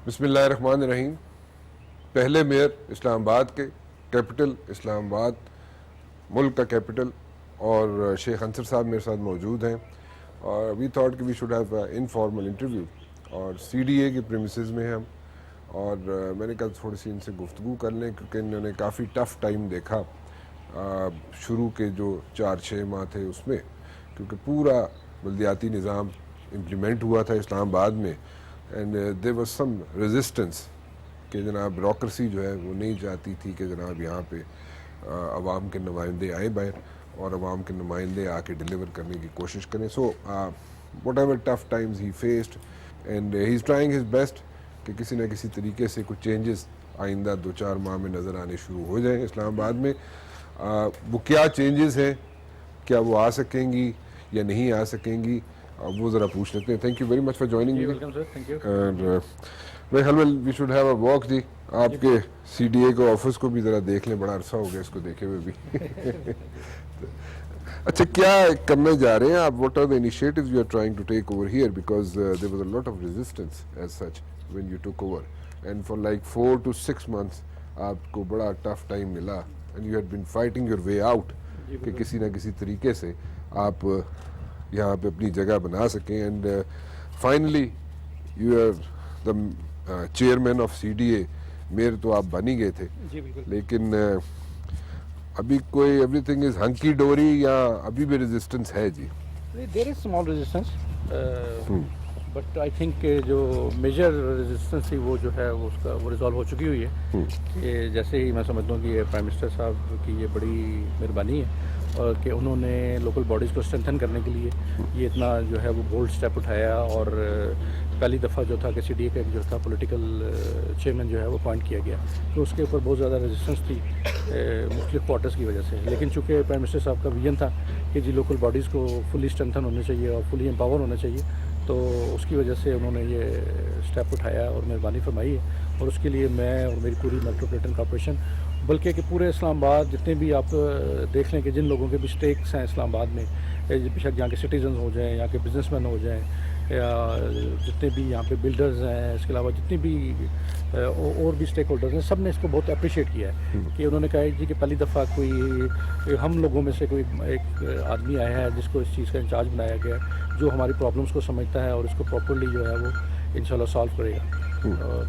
بسم اللہ الرحمن الرحیم. پہلے میئر اسلام آباد کے کیپٹل اسلام آباد ملک کا کیپٹل اور شیخ انصر صاحب میرے ساتھ موجود ہیں اور وی تھاٹ کہ we should have informal interview اور سی ڈی اے کی پریمیسز میں ہیں ہم اور میں نے کہا تھوڑی سی ان سے گفتگو کر لیں کیونکہ انہوں نے کافی ٹف ٹائم دیکھا شروع کے جو 4-6 ماہ تھے اس میں, کیونکہ پورا بلدیاتی نظام امپلیمنٹ ہوا تھا اسلام آباد میں and there was some resistance کہ جناب بیوروکریسی جو ہے وہ نہیں چاہتی تھی کہ جناب یہاں پہ عوام کے نمائندے آئیں باہر اور عوام کے نمائندے آ کے ڈیلیور کرنے کی کوشش کریں. So what ever tough Times he faced and he is trying his best کہ کسی نہ کسی طریقے سے کچھ چینجز آئندہ 2-4 ماہ میں نظر آنے شروع ہو جائیں اسلام آباد میں. وہ کیا چینجز ہیں, کیا وہ آ سکیں گی یا نہیں آ سکیں گی, وہ ذرا پوچھ لیتے ہیں. Thank you very much for joining me. میرے خیال میں we should have a walk. جی آپ کے سی ڈی اے کو آفس کو بھی ذرا دیکھ لیں, بڑا عرصہ ہو گیا اس کو دیکھے ہوئے بھی. اچھا, کیا کرنے جا رہے ہیں آپ؟ What are the initiatives you are trying to take over here, because there was a lot of resistance as such when you took over and for like 4 to 6 months آپ کو بڑا ٹف ٹائم ملا and you had been fighting your way out کہ کسی نہ کسی طریقے سے آپ یہاں پہ اپنی جگہ بنا سکیں and finally you are the chairman of C D A. Mayor تو آپ بن ہی گئے تھے, لیکن ابھی کوئی ایوری تھنگ از ہنکی ڈوری یا ابھی بھی ریزسٹنس ہے؟ جی there is small resistance but I think جو میجر ریزسٹنس تھی وہ جو ہے وہ اس کا وہ ریزالو ہو چکی ہوئی ہے. کہ جیسے ہی میں سمجھتا ہوں کہ یہ پرائم منسٹر صاحب کی یہ بڑی مہربانی ہے اور کہ انہوں نے لوکل باڈیز کو اسٹرینتھن کرنے کے لیے یہ اتنا جو ہے وہ بولڈ اسٹیپ اٹھایا اور پہلی دفعہ جو تھا کہ سی ڈی اے کا جو تھا پولیٹیکل چیئرمین جو ہے وہ اپوائنٹ کیا گیا, تو اس کے اوپر بہت زیادہ ریزسٹنس تھی مختلف کوارٹرز کی وجہ سے. لیکن چونکہ پرائم منسٹر صاحب کا ویژن تھا کہ جی لوکل باڈیز کو فلی اسٹرینتھن ہونا چاہیے اور فلی امپاور ہونا چاہیے, تو اس کی وجہ سے انہوں نے یہ اسٹیپ اٹھایا اور مہربانی فرمائی ہے. اور اس کے لیے میں اور میری پوری میٹروپولیٹن کارپوریشن, بلکہ کہ پورے اسلام آباد جتنے بھی آپ دیکھ لیں کہ جن لوگوں کے بھی اسٹیکس ہیں اسلام آباد میں, بے شک یہاں کے سٹیزنز ہو جائیں, یہاں کے بزنس مین ہو جائیں, یا جتنے بھی یہاں پہ بلڈرز ہیں, اس کے علاوہ جتنی بھی اور بھی اسٹیک ہولڈرز ہیں, سب نے اس کو بہت اپریشیٹ کیا ہے. کہ انہوں نے کہا ہے جی کہ پہلی دفعہ کوئی ہم لوگوں میں سے کوئی ایک آدمی آیا ہے جس کو اس چیز کا انچارج بنایا گیا ہے, جو ہماری پرابلمس کو سمجھتا ہے اور اس کو پراپرلی جو ہے وہ انشاءاللہ سالو کرے گا.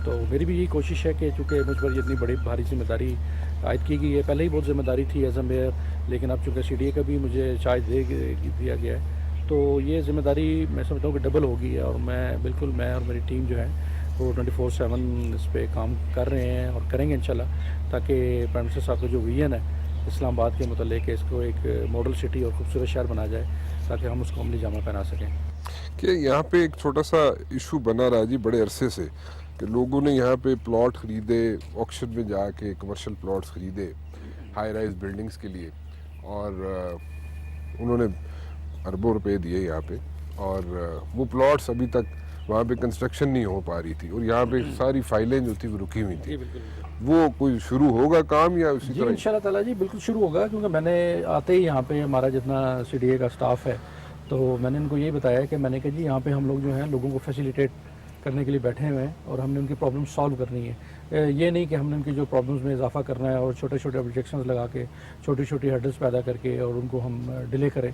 تو میری بھی یہی کوشش ہے کہ چونکہ مجھ پر اتنی بڑی بھاری ذمہ داری عائد کی گئی ہے, پہلے ہی بہت ذمہ داری تھی ایز اے میئر, لیکن اب چونکہ سی ڈی اے کا بھی مجھے چارج دیا گیا ہے, تو یہ ذمہ داری میں سمجھتا ہوں کہ ڈبل ہوگی ہے. اور میں اور میری ٹیم جو ہے وہ 24/7 اس پہ کام کر رہے ہیں اور کریں گے انشاءاللہ, تاکہ پرائم منسٹر صاحب کا جو ویژن ہے اسلام آباد کے متعلق اس کو ایک ماڈل سٹی اور خوبصورت شہر بنا جائے, تاکہ ہم اس کو عملی جامہ پہنا سکیں. کہ یہاں پہ ایک چھوٹا سا ایشو بنا رہا جی بڑے عرصے سے کہ لوگوں نے یہاں پہ پلاٹ خریدے, آکشن میں جا کے کمرشل پلاٹس خریدے ہائی رائز بلڈنگز کے لیے, اور انہوں نے اربوں روپے دیے یہاں پہ, اور وہ پلاٹس ابھی تک وہاں پہ کنسٹرکشن نہیں ہو پا رہی تھی, اور یہاں پہ ساری فائلیں جو تھی وہ رکی ہوئی تھیں. وہ کوئی شروع ہوگا کام یا اسی جی طرح؟ ان شاء اللہ تعالیٰ جی بالکل شروع ہوگا, کیونکہ میں نے آتے ہی یہاں پہ ہمارا جتنا سی ڈی اے کا اسٹاف ہے, تو میں نے ان کو یہ بتایا کہ میں نے کہا جی یہاں پہ ہم لوگ جو ہیں لوگوں کو فیسیلیٹیٹ کرنے کے لیے بیٹھے ہوئے ہیں اور ہم نے ان کی پرابلم سالو کرنی ہے. یہ نہیں کہ ہم نے ان کی جو پرابلمس میں اضافہ کرنا ہے اور چھوٹے چھوٹے آبجیکشنز لگا کے چھوٹی چھوٹی ہرڈلس پیدا کر کے اور ان کو ہم ڈیلے کریں,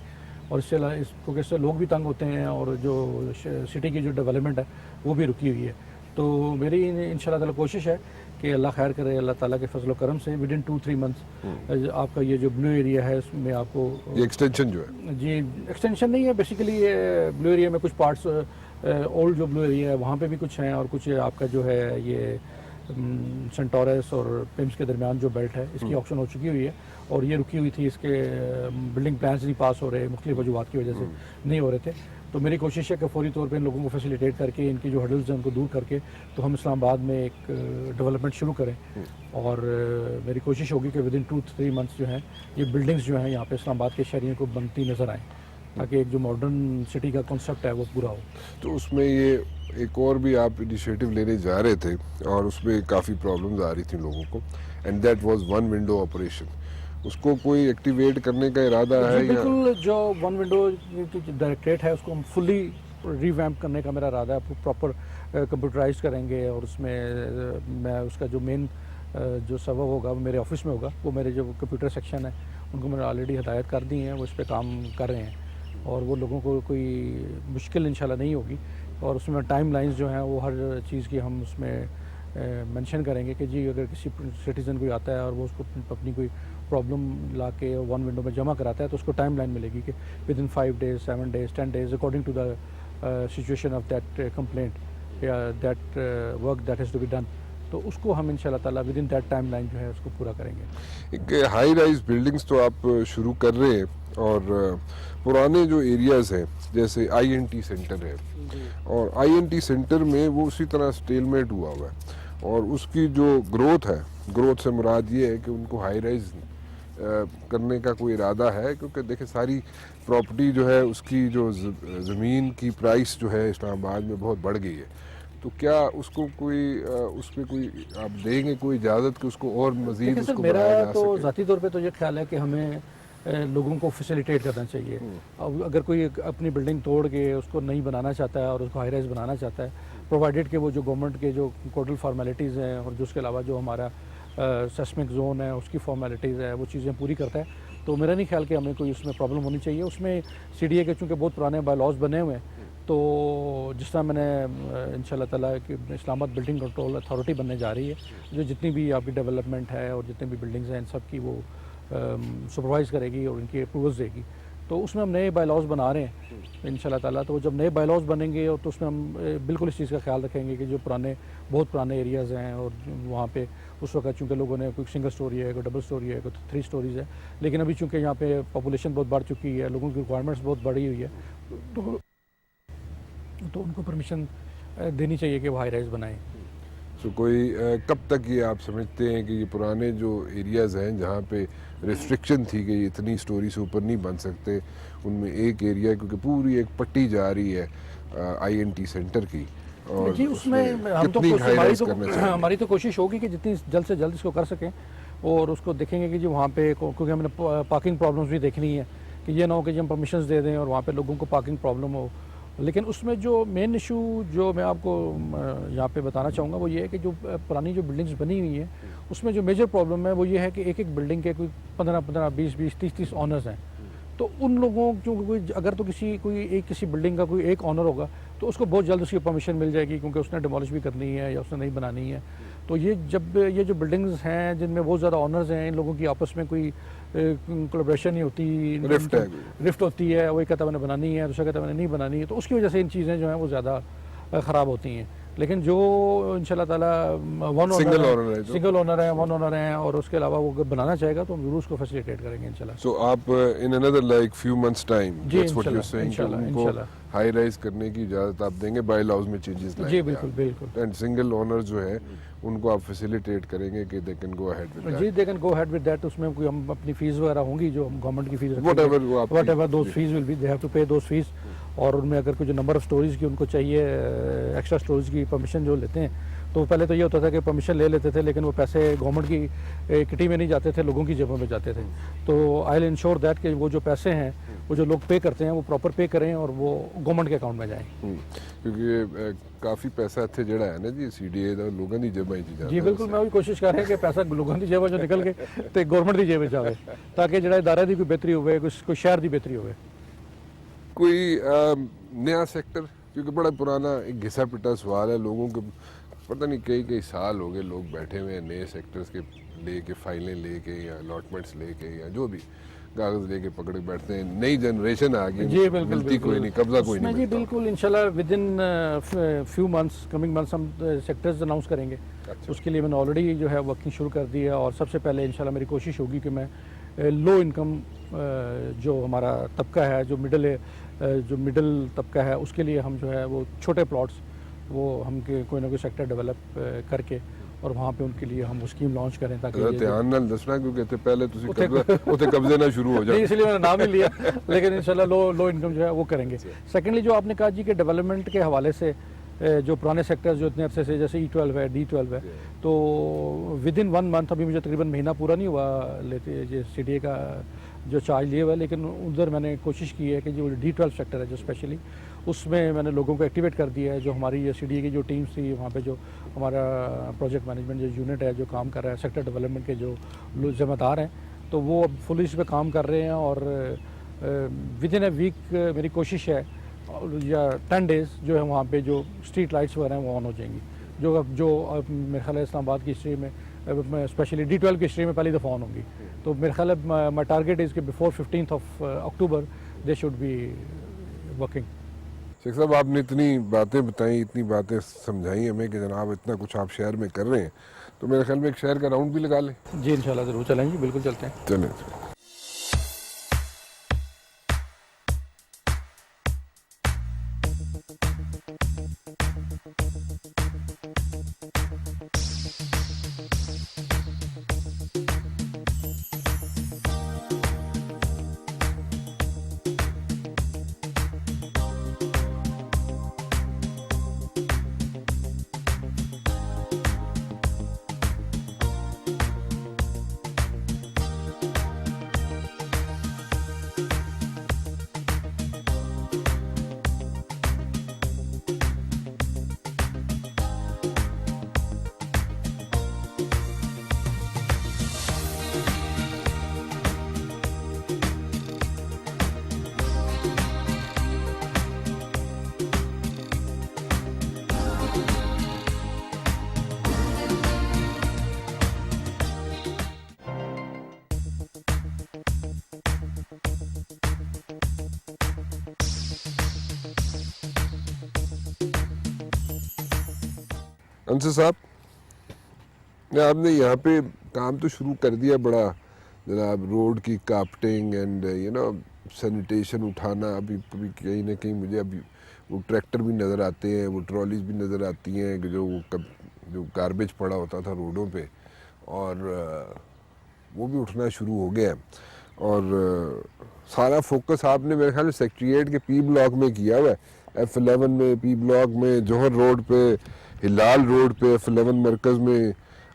اور اس سے کیونکہ اس سے لوگ بھی تنگ ہوتے ہیں اور جو سٹی کی جو ڈیولپمنٹ ہے وہ بھی رکی ہوئی ہے. تو میری ان شاء اللہ تعالیٰ کوشش ہے کہ اللہ خیر کرے, اللہ تعالیٰ کے فضل و کرم سے ود ان 2-3 months آپ کا یہ جو بلو ایریا ہے اس میں آپ کو یہ ایکسٹینشن جو ہے, جی ایکسٹینشن نہیں ہے, بیسیکلی بلو ایریا میں کچھ پارٹس اولڈ جو بلو ایریا ہے وہاں پہ بھی کچھ ہیں, اور کچھ آپ کا جو ہے یہ سنٹورس اور پمس کے درمیان جو بیلٹ ہے اس کی آپشن ہو چکی ہوئی ہے, اور یہ رکی ہوئی تھی, اس کے بلڈنگ پلانس نہیں پاس ہو رہے, مختلف وجوہات کی وجہ سے نہیں ہو رہے تھے. تو میری کوشش ہے کہ فوری طور پہ ان لوگوں کو فیسیلیٹیٹ کر کے ان کی جو ہرڈلز ہیں ان کو دور کر کے تو ہم اسلام آباد میں ایک ڈیولپمنٹ شروع کریں. اور میری کوشش ہوگی کہ ود ان 2-3 months جو ہیں یہ بلڈنگز جو ہیں یہاں پہ اسلام آباد کے شہریوں کو بنتی نظر آئیں, تاکہ ایک جو ماڈرن سٹی کا کنسیپٹ ہے وہ پورا ہو. تو اس میں یہ ایک اور بھی آپ انیشیٹو لینے جا رہے تھے اور اس میں کافی پرابلمز آ رہی تھیں لوگوں کو, and that was one window operation. اس کو کوئی ایکٹیویٹ کرنے کا ارادہ ہے؟ بالکل, جو ون ونڈو ڈائریکٹریٹ ہے اس کو ہم فلی ری ویمپ کرنے کا میرا ارادہ ہے, پراپر کمپیوٹرائز کریں گے اور اس میں میں اس کا جو مین جو سبب ہوگا وہ میرے آفس میں ہوگا. وہ میرے جو کمپیوٹر سیکشن ہے ان کو میں نے آلریڈی ہدایت کر دی ہیں, وہ اس پہ کام کر رہے ہیں اور وہ لوگوں کو کوئی مشکل انشاءاللہ نہیں ہوگی. اور اس میں ٹائم لائنز جو ہیں وہ ہر چیز کی ہم اس میں مینشن کریں گے کہ جی اگر کسی سٹیزن کوئی آتا ہے اور وہ اس کو اپنی کوئی پرابلم لا کے 1 ونڈو میں جمع کراتا ہے تو اس کو ٹائم لائن ملے گی کہ within 5 days 7 days 10 days according to the situation of that complaint یا that work that has to be done. تو اس کو ہم انشاءاللہ تعالیٰ within that timeline جو ہے اس کو پورا کریں گے. ایک ہائی رائز بلڈنگز تو آپ شروع کر رہے ہیں اور پرانے جو ایریاز ہیں جیسے آئی این ٹی سینٹر ہے اور آئی این ٹی سینٹر میں وہ اسی طرح سٹیل میٹ ہوا ہوا ہے اور اس کی جو گروتھ ہے, گروتھ سے مراد یہ ہے کہ ان کو ہائی رائز کرنے کا کوئی ارادہ ہے کیونکہ دیکھیں ساری پراپرٹی جو ہے اس کی جو زمین کی پرائس جو ہے اسلام آباد میں بہت بڑھ گئی ہے. تو کیا اس کو کوئی اس پہ کوئی آپ دیں گے کوئی اجازت کہ اس کو اور مزید اس کو بڑھایا جا سکے؟ میرا تو ذاتی طور پہ تو یہ خیال ہے کہ ہمیں لوگوں کو فیسیلیٹیٹ کرنا چاہیے. اب اگر کوئی اپنی بلڈنگ توڑ کے اس کو نہیں بنانا چاہتا ہے اور اس کو ہائی رائز بنانا چاہتا ہے پرووائڈیڈ کہ وہ جو گورنمنٹ کے جو کوڈل فارمیلٹیز ہیں اور جو اس کے علاوہ جو ہمارا سیسمک زون ہے اس کی فارمیلٹیز ہے وہ چیزیں پوری کرتا ہے, تو میرا نہیں خیال کہ ہمیں کوئی اس میں پرابلم ہونی چاہیے. اس میں سی ڈی اے کے چونکہ بہت پرانے بائی لاز بنے ہوئے ہیں تو جس طرح میں نے انشاءاللہ تعالیٰ کہ اسلام آباد بلڈنگ کنٹرول اتھارٹی بننے جا رہی ہے جو جتنی بھی آپ کی ڈیولپمنٹ ہے اور جتنی بھی بلڈنگز ہیں ان سب کی وہ سپروائز کرے گی اور ان کی اپروولز دے گی. تو اس میں ہم نئے بائی لاز بنا رہے ہیں انشاءاللہ تعالیٰ. تو جب نئے بائی لاز بنیں گے اور تو اس میں ہم بالکل اس چیز کا خیال رکھیں گے کہ جو پرانے بہت پرانے ایریاز ہیں اور وہاں پہ اس وقت چونکہ لوگوں نے کوئی سنگل سٹوری ہے, کوئی ڈبل سٹوری ہے, کوئی 3 سٹوریز ہے, لیکن ابھی چونکہ یہاں پہ پاپولیشن بہت بڑھ چکی ہے, لوگوں کی ریکوائرمنٹس بہت بڑھی ہوئی ہے تو ان کو پرمیشن دینی چاہیے کہ وہ ہائی رائز بنائیں. تو کوئی کب تک یہ آپ سمجھتے ہیں کہ یہ پرانے جو ایریاز ہیں جہاں پہ ریسٹرکشن تھی کہ یہ اتنی سٹوری سے اوپر نہیں بن سکتے ان میں ایک ایریا کیونکہ پوری ایک پٹی جا رہی ہے آئی این ٹی سینٹر کی اور جی اس میں ہماری تو کوشش ہوگی کہ جتنی جلد سے جلد اس کو کر سکیں اور اس کو دیکھیں گے کہ جی وہاں پہ کیونکہ ہم نے پارکنگ پرابلمس بھی دیکھنی ہے کہ یہ نہ ہو کہ جی ہم پرمیشنز دے دیں اور وہاں پہ لوگوں کو پارکنگ پرابلم ہو. لیکن اس میں جو مین ایشو جو میں آپ کو یہاں پہ بتانا چاہوں گا وہ یہ ہے کہ جو پرانی جو بلڈنگز بنی ہوئی ہیں اس میں جو میجر پرابلم ہے وہ یہ ہے کہ ایک بلڈنگ کے کوئی 15 20 30 آنرز ہیں. تو ان لوگوں کیونکہ اگر تو کسی بلڈنگ کا کوئی ایک آنر ہوگا تو اس کو بہت جلد اس کی پرمیشن مل جائے گی کیونکہ اس نے ڈیمولش بھی کرنی ہے یا اس نے نہیں بنانی ہے. تو یہ جو بلڈنگز ہیں جن میں بہت زیادہ آنرز ہیں ان لوگوں کی آپس میں کوئی کولیبریشن نہیں ہوتی, رفٹ ہوتی ہے, وہ ایک کہتا ہے میں نے بنانی ہے, دوسرا کہتا ہے میں نے نہیں بنانی ہے, تو اس کی وجہ سے ان چیزیں جو ہیں وہ زیادہ خراب ہوتی ہیں. لیکن جو انشاءاللہ تعالیٰ سنگل اونر ہے 1 اونر ہیں اور اس کے علاوہ وہ اگر بنانا چاہے گا تو ہم ضرور اس کو فیسیلیٹیٹ کریں گے انشاءاللہ. سو آپ ان another like few months time that's what you're saying کہ ان کو ہائی رائز کرنے کی اجازت آپ دیں گے بائی لاؤز میں چینجز لائیں گے. جی بالکل بالکل. اینڈ سنگل اونر جو ہے ان کو آپ فیسیلیٹیٹ کریں گے کہ they can go ahead with that. جی they can go ahead with that. اس میں کوئی ہم اپنی فیس وغیرہ ہوں گی جو ہم گورنمنٹ کی fees whatever those fees will be they have to pay those fees. اور ان میں اگر کوئی جو نمبر آف سٹوریز کی ان کو چاہیے ایکسٹرا سٹوریز کی پرمیشن جو لیتے ہیں تو پہلے تو یہ ہوتا تھا کہ پرمیشن لے لیتے تھے لیکن وہ پیسے گورنمنٹ کی کٹی میں نہیں جاتے تھے, لوگوں کی جیبوں میں جاتے تھے. تو آئی ول انشور دیٹ کہ وہ جو پیسے ہیں وہ جو لوگ پے کرتے ہیں وہ پراپر پے کریں اور وہ گورنمنٹ کے اکاؤنٹ میں جائیں. کیونکہ کافی پیسہ اتنے جڑا ہے نا جی سی ڈی اے لوگوں کی جیبیں جی بالکل. میں وہی کوشش کر رہا ہوں کہ پیسہ لوگوں کی جیبیں جو نکل کے تو گورنمنٹ کی جیبیں جائے تاکہ جڑا ادارے کی کوئی بہتری ہوئے, کوئی شہر کی بہتری ہوئے. کوئی نیا سیکٹر کیونکہ بڑا پرانا ایک گھسا پٹا سوال ہے, لوگوں کے پتہ نہیں کئی سال ہو گئے لوگ بیٹھے ہوئے ہیں نئے سیکٹرز کے لے کے, فائلیں لے کے یا الاٹمنٹس لے کے یا جو بھی کاغذ لے کے پکڑ بیٹھتے ہیں. نئی جنریشن آ گئی, جی بالکل ملتی کوئی نہیں, قبضہ کوئی نہیں جی بالکل. انشاءاللہ with in few months coming months ہم سیکٹرز اناؤنس کریں گے. اس کے لیے میں نے آلریڈی جو ہے ورکنگ شروع کر دی ہے اور سب سے پہلے انشاءاللہ میری کوشش ہوگی کہ میں لو انکم جو ہمارا طبقہ ہے جو مڈل طبقہ ہے اس کے لیے ہم جو ہے وہ چھوٹے پلاٹس وہ ہم کوئی نہ کوئی سیکٹر ڈیولپ کر کے اور وہاں پہ ان کے لیے ہم وہ اسکیم لانچ کریں تاکہ دھیان نال دسنا کیونکہ پہلے اتنے قبضے نہ شروع ہو جائے. اس لیے میں نے نام ہی لیا لیکن انشاءاللہ لو انکم جو ہے وہ کریں گے. سیکنڈلی جو آپ نے کہا جی کہ ڈیولپمنٹ کے حوالے سے جو پرانے سیکٹرز جو اتنے عرصے سے جیسے E12 ہے D12 ہے تو ود ان 1 منتھ ابھی مجھے تقریباً مہینہ پورا نہیں ہوا لیتے سی ڈی اے کا جو چارج لیا ہوا ہے, لیکن ادھر میں نے کوشش کی ہے کہ جو D12 سیکٹر ہے جو اسپیشلی اس میں میں نے لوگوں کو ایکٹیویٹ کر دیا ہے. جو ہماری سی ڈی اے کی جو ٹیمز تھی وہاں پہ جو ہمارا پروجیکٹ مینجمنٹ جو یونٹ ہے جو کام کر رہا ہے, سیکٹر ڈیولپمنٹ کے جو ذمہ دار ہیں, تو وہ اب فلی اس پہ کام کر رہے ہیں. اور ود ان اے ویک میری کوشش ہے یا 10 days جو ہے وہاں پہ جو اسٹریٹ لائٹس وغیرہ ہیں وہ آن ہو جائیں گی, جو میرے خیال ہے اسلام آباد کی ہسٹری میں اسپیشلی D12 کی ہسٹری میں پہلی دفعہ آن ہوں گی. تو میرے خیال ہے مائی ٹارگیٹ از کہ before 15th October they should be working. شیخ صاحب آپ نے اتنی باتیں بتائیں, اتنی باتیں سمجھائیں ہمیں کہ جناب اتنا کچھ آپ شہر میں کر رہے ہیں, تو میرے خیال میں ایک شہر کا راؤنڈ بھی لگا لیں. جی انشاءاللہ ضرور چلیں گے, بالکل چلتے ہیں. چلیں. انصر صاحب, آپ نے یہاں پہ کام تو شروع کر دیا بڑا جناب, روڈ کی کارپٹنگ اینڈ سینیٹیشن اٹھانا. ابھی کہیں نہ کہیں مجھے ابھی وہ ٹریکٹر بھی نظر آتے ہیں, وہ ٹرالیز بھی نظر آتی ہیں کہ جو گاربیج پڑا ہوتا تھا روڈوں پہ, اور وہ بھی اٹھنا شروع ہو گیا. اور سارا فوکس آپ نے میرے خیال میں سیکٹریٹ کے پی بلاک میں کیا ہوا ہے, F11 میں, پی بلاک میں, جوہر روڈ پہ, ہلال روڈ پہ, F11 مرکز میں,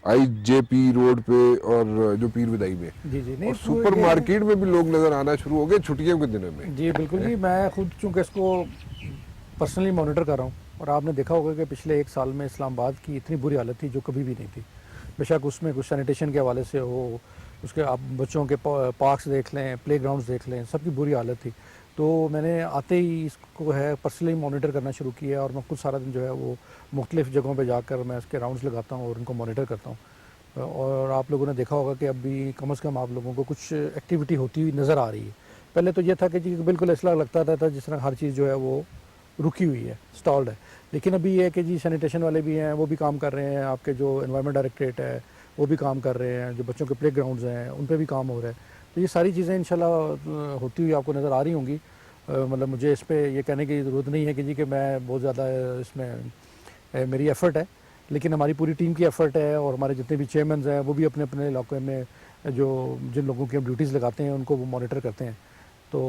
IJP روڈ پہ, اور جو پیر ودائی میں. جی جی نہیں, اور سپر مارکیٹ میں بھی لوگ نظر آنا شروع ہو گئے چھٹیوں کے دنوں میں. جی بالکل جی, میں خود چونکہ اس کو پرسنلی مانیٹر کر رہا ہوں, اور آپ نے دیکھا ہوگا کہ پچھلے 1 سال میں اسلام آباد کی اتنی بری حالت تھی جو کبھی بھی نہیں تھی. بے شک اس میں کچھ سینیٹیشن کے حوالے سے ہو, اس کے آپ بچوں کے پارکس دیکھ لیں, پلے گراؤنڈس دیکھ لیں, سب کی بری حالت تھی. تو میں نے آتے ہی اس کو ہے پرسنلی مانیٹر کرنا شروع کیا, اور میں خود سارا دن جو ہے وہ مختلف جگہوں پہ جا کر میں اس کے راؤنڈس لگاتا ہوں اور ان کو مانیٹر کرتا ہوں. اور آپ لوگوں نے دیکھا ہوگا کہ اب بھی کم از کم آپ لوگوں کو کچھ ایکٹیویٹی ہوتی ہوئی نظر آ رہی ہے. پہلے تو یہ تھا کہ جی بالکل ایسا لگتا تھا جس طرح ہر چیز جو ہے وہ رکی ہوئی ہے, اسٹالڈ ہے. لیکن ابھی یہ ہے کہ جی سینیٹیشن والے بھی ہیں, وہ بھی کام کر رہے ہیں, آپ کے جو انوائرمنٹ ڈائریکٹریٹ ہے وہ بھی کام کر رہے ہیں, جو بچوں کے پلے گراؤنڈز ہیں ان پہ بھی کام ہو رہا ہے. تو یہ ساری چیزیں انشاءاللہ ہوتی ہوئی آپ کو نظر آ رہی ہوں گی. مطلب مجھے اس پہ یہ کہنے کی ضرورت نہیں ہے کہ جی کہ میں بہت زیادہ اس میں میری ایفرٹ ہے, لیکن ہماری پوری ٹیم کی ایفرٹ ہے, اور ہمارے جتنے بھی چیئرمینز ہیں وہ بھی اپنے اپنے علاقے میں جو جن لوگوں کی ہم ڈیوٹیز لگاتے ہیں ان کو وہ مانیٹر کرتے ہیں. تو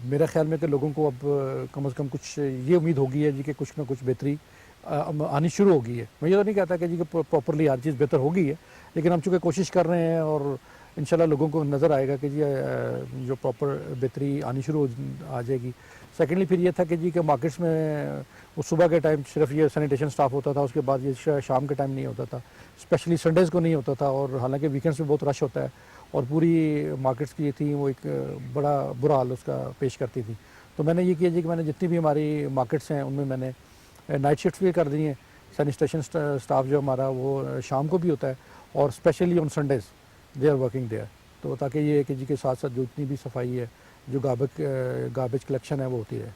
میرا خیال میں کہ لوگوں کو اب کم از کم کچھ یہ امید ہوگی ہے جی کہ کچھ نہ کچھ بہتری آنی شروع ہو گئی ہے. میں یہ تو نہیں کہتا کہ جی کہ پراپرلی ہر چیز بہتر ہو گئی ہے, لیکن ہم چونکہ کوشش کر رہے ہیں, اور انشاءاللہ لوگوں کو نظر آئے گا کہ جی جو پراپر بہتری آنی شروع آ جائے گی. سیکنڈلی پھر یہ تھا کہ جی کہ مارکیٹس میں وہ صبح کے ٹائم صرف یہ سینیٹیشن سٹاف ہوتا تھا, اس کے بعد یہ شام کے ٹائم نہیں ہوتا تھا, اسپیشلی سنڈیز کو نہیں ہوتا تھا, اور حالانکہ ویکینڈس میں بہت رش ہوتا ہے, اور پوری مارکیٹس کی تھیں وہ ایک بڑا برا حال اس کا پیش کرتی تھی. تو میں نے یہ کیا جی کہ میں نے جتنی بھی ہماری مارکیٹس ہیں ان میں نے نائٹ شفٹ بھی کر دی ہیں. سینیٹیشن سٹاف جو ہمارا وہ شام کو بھی ہوتا ہے, اور especially on Sundays they are working there. تو تاکہ یہ ہے کہ جی کے ساتھ ساتھ جو اتنی بھی صفائی ہے, جو گاربیج کلیکشن ہے وہ ہوتی رہے.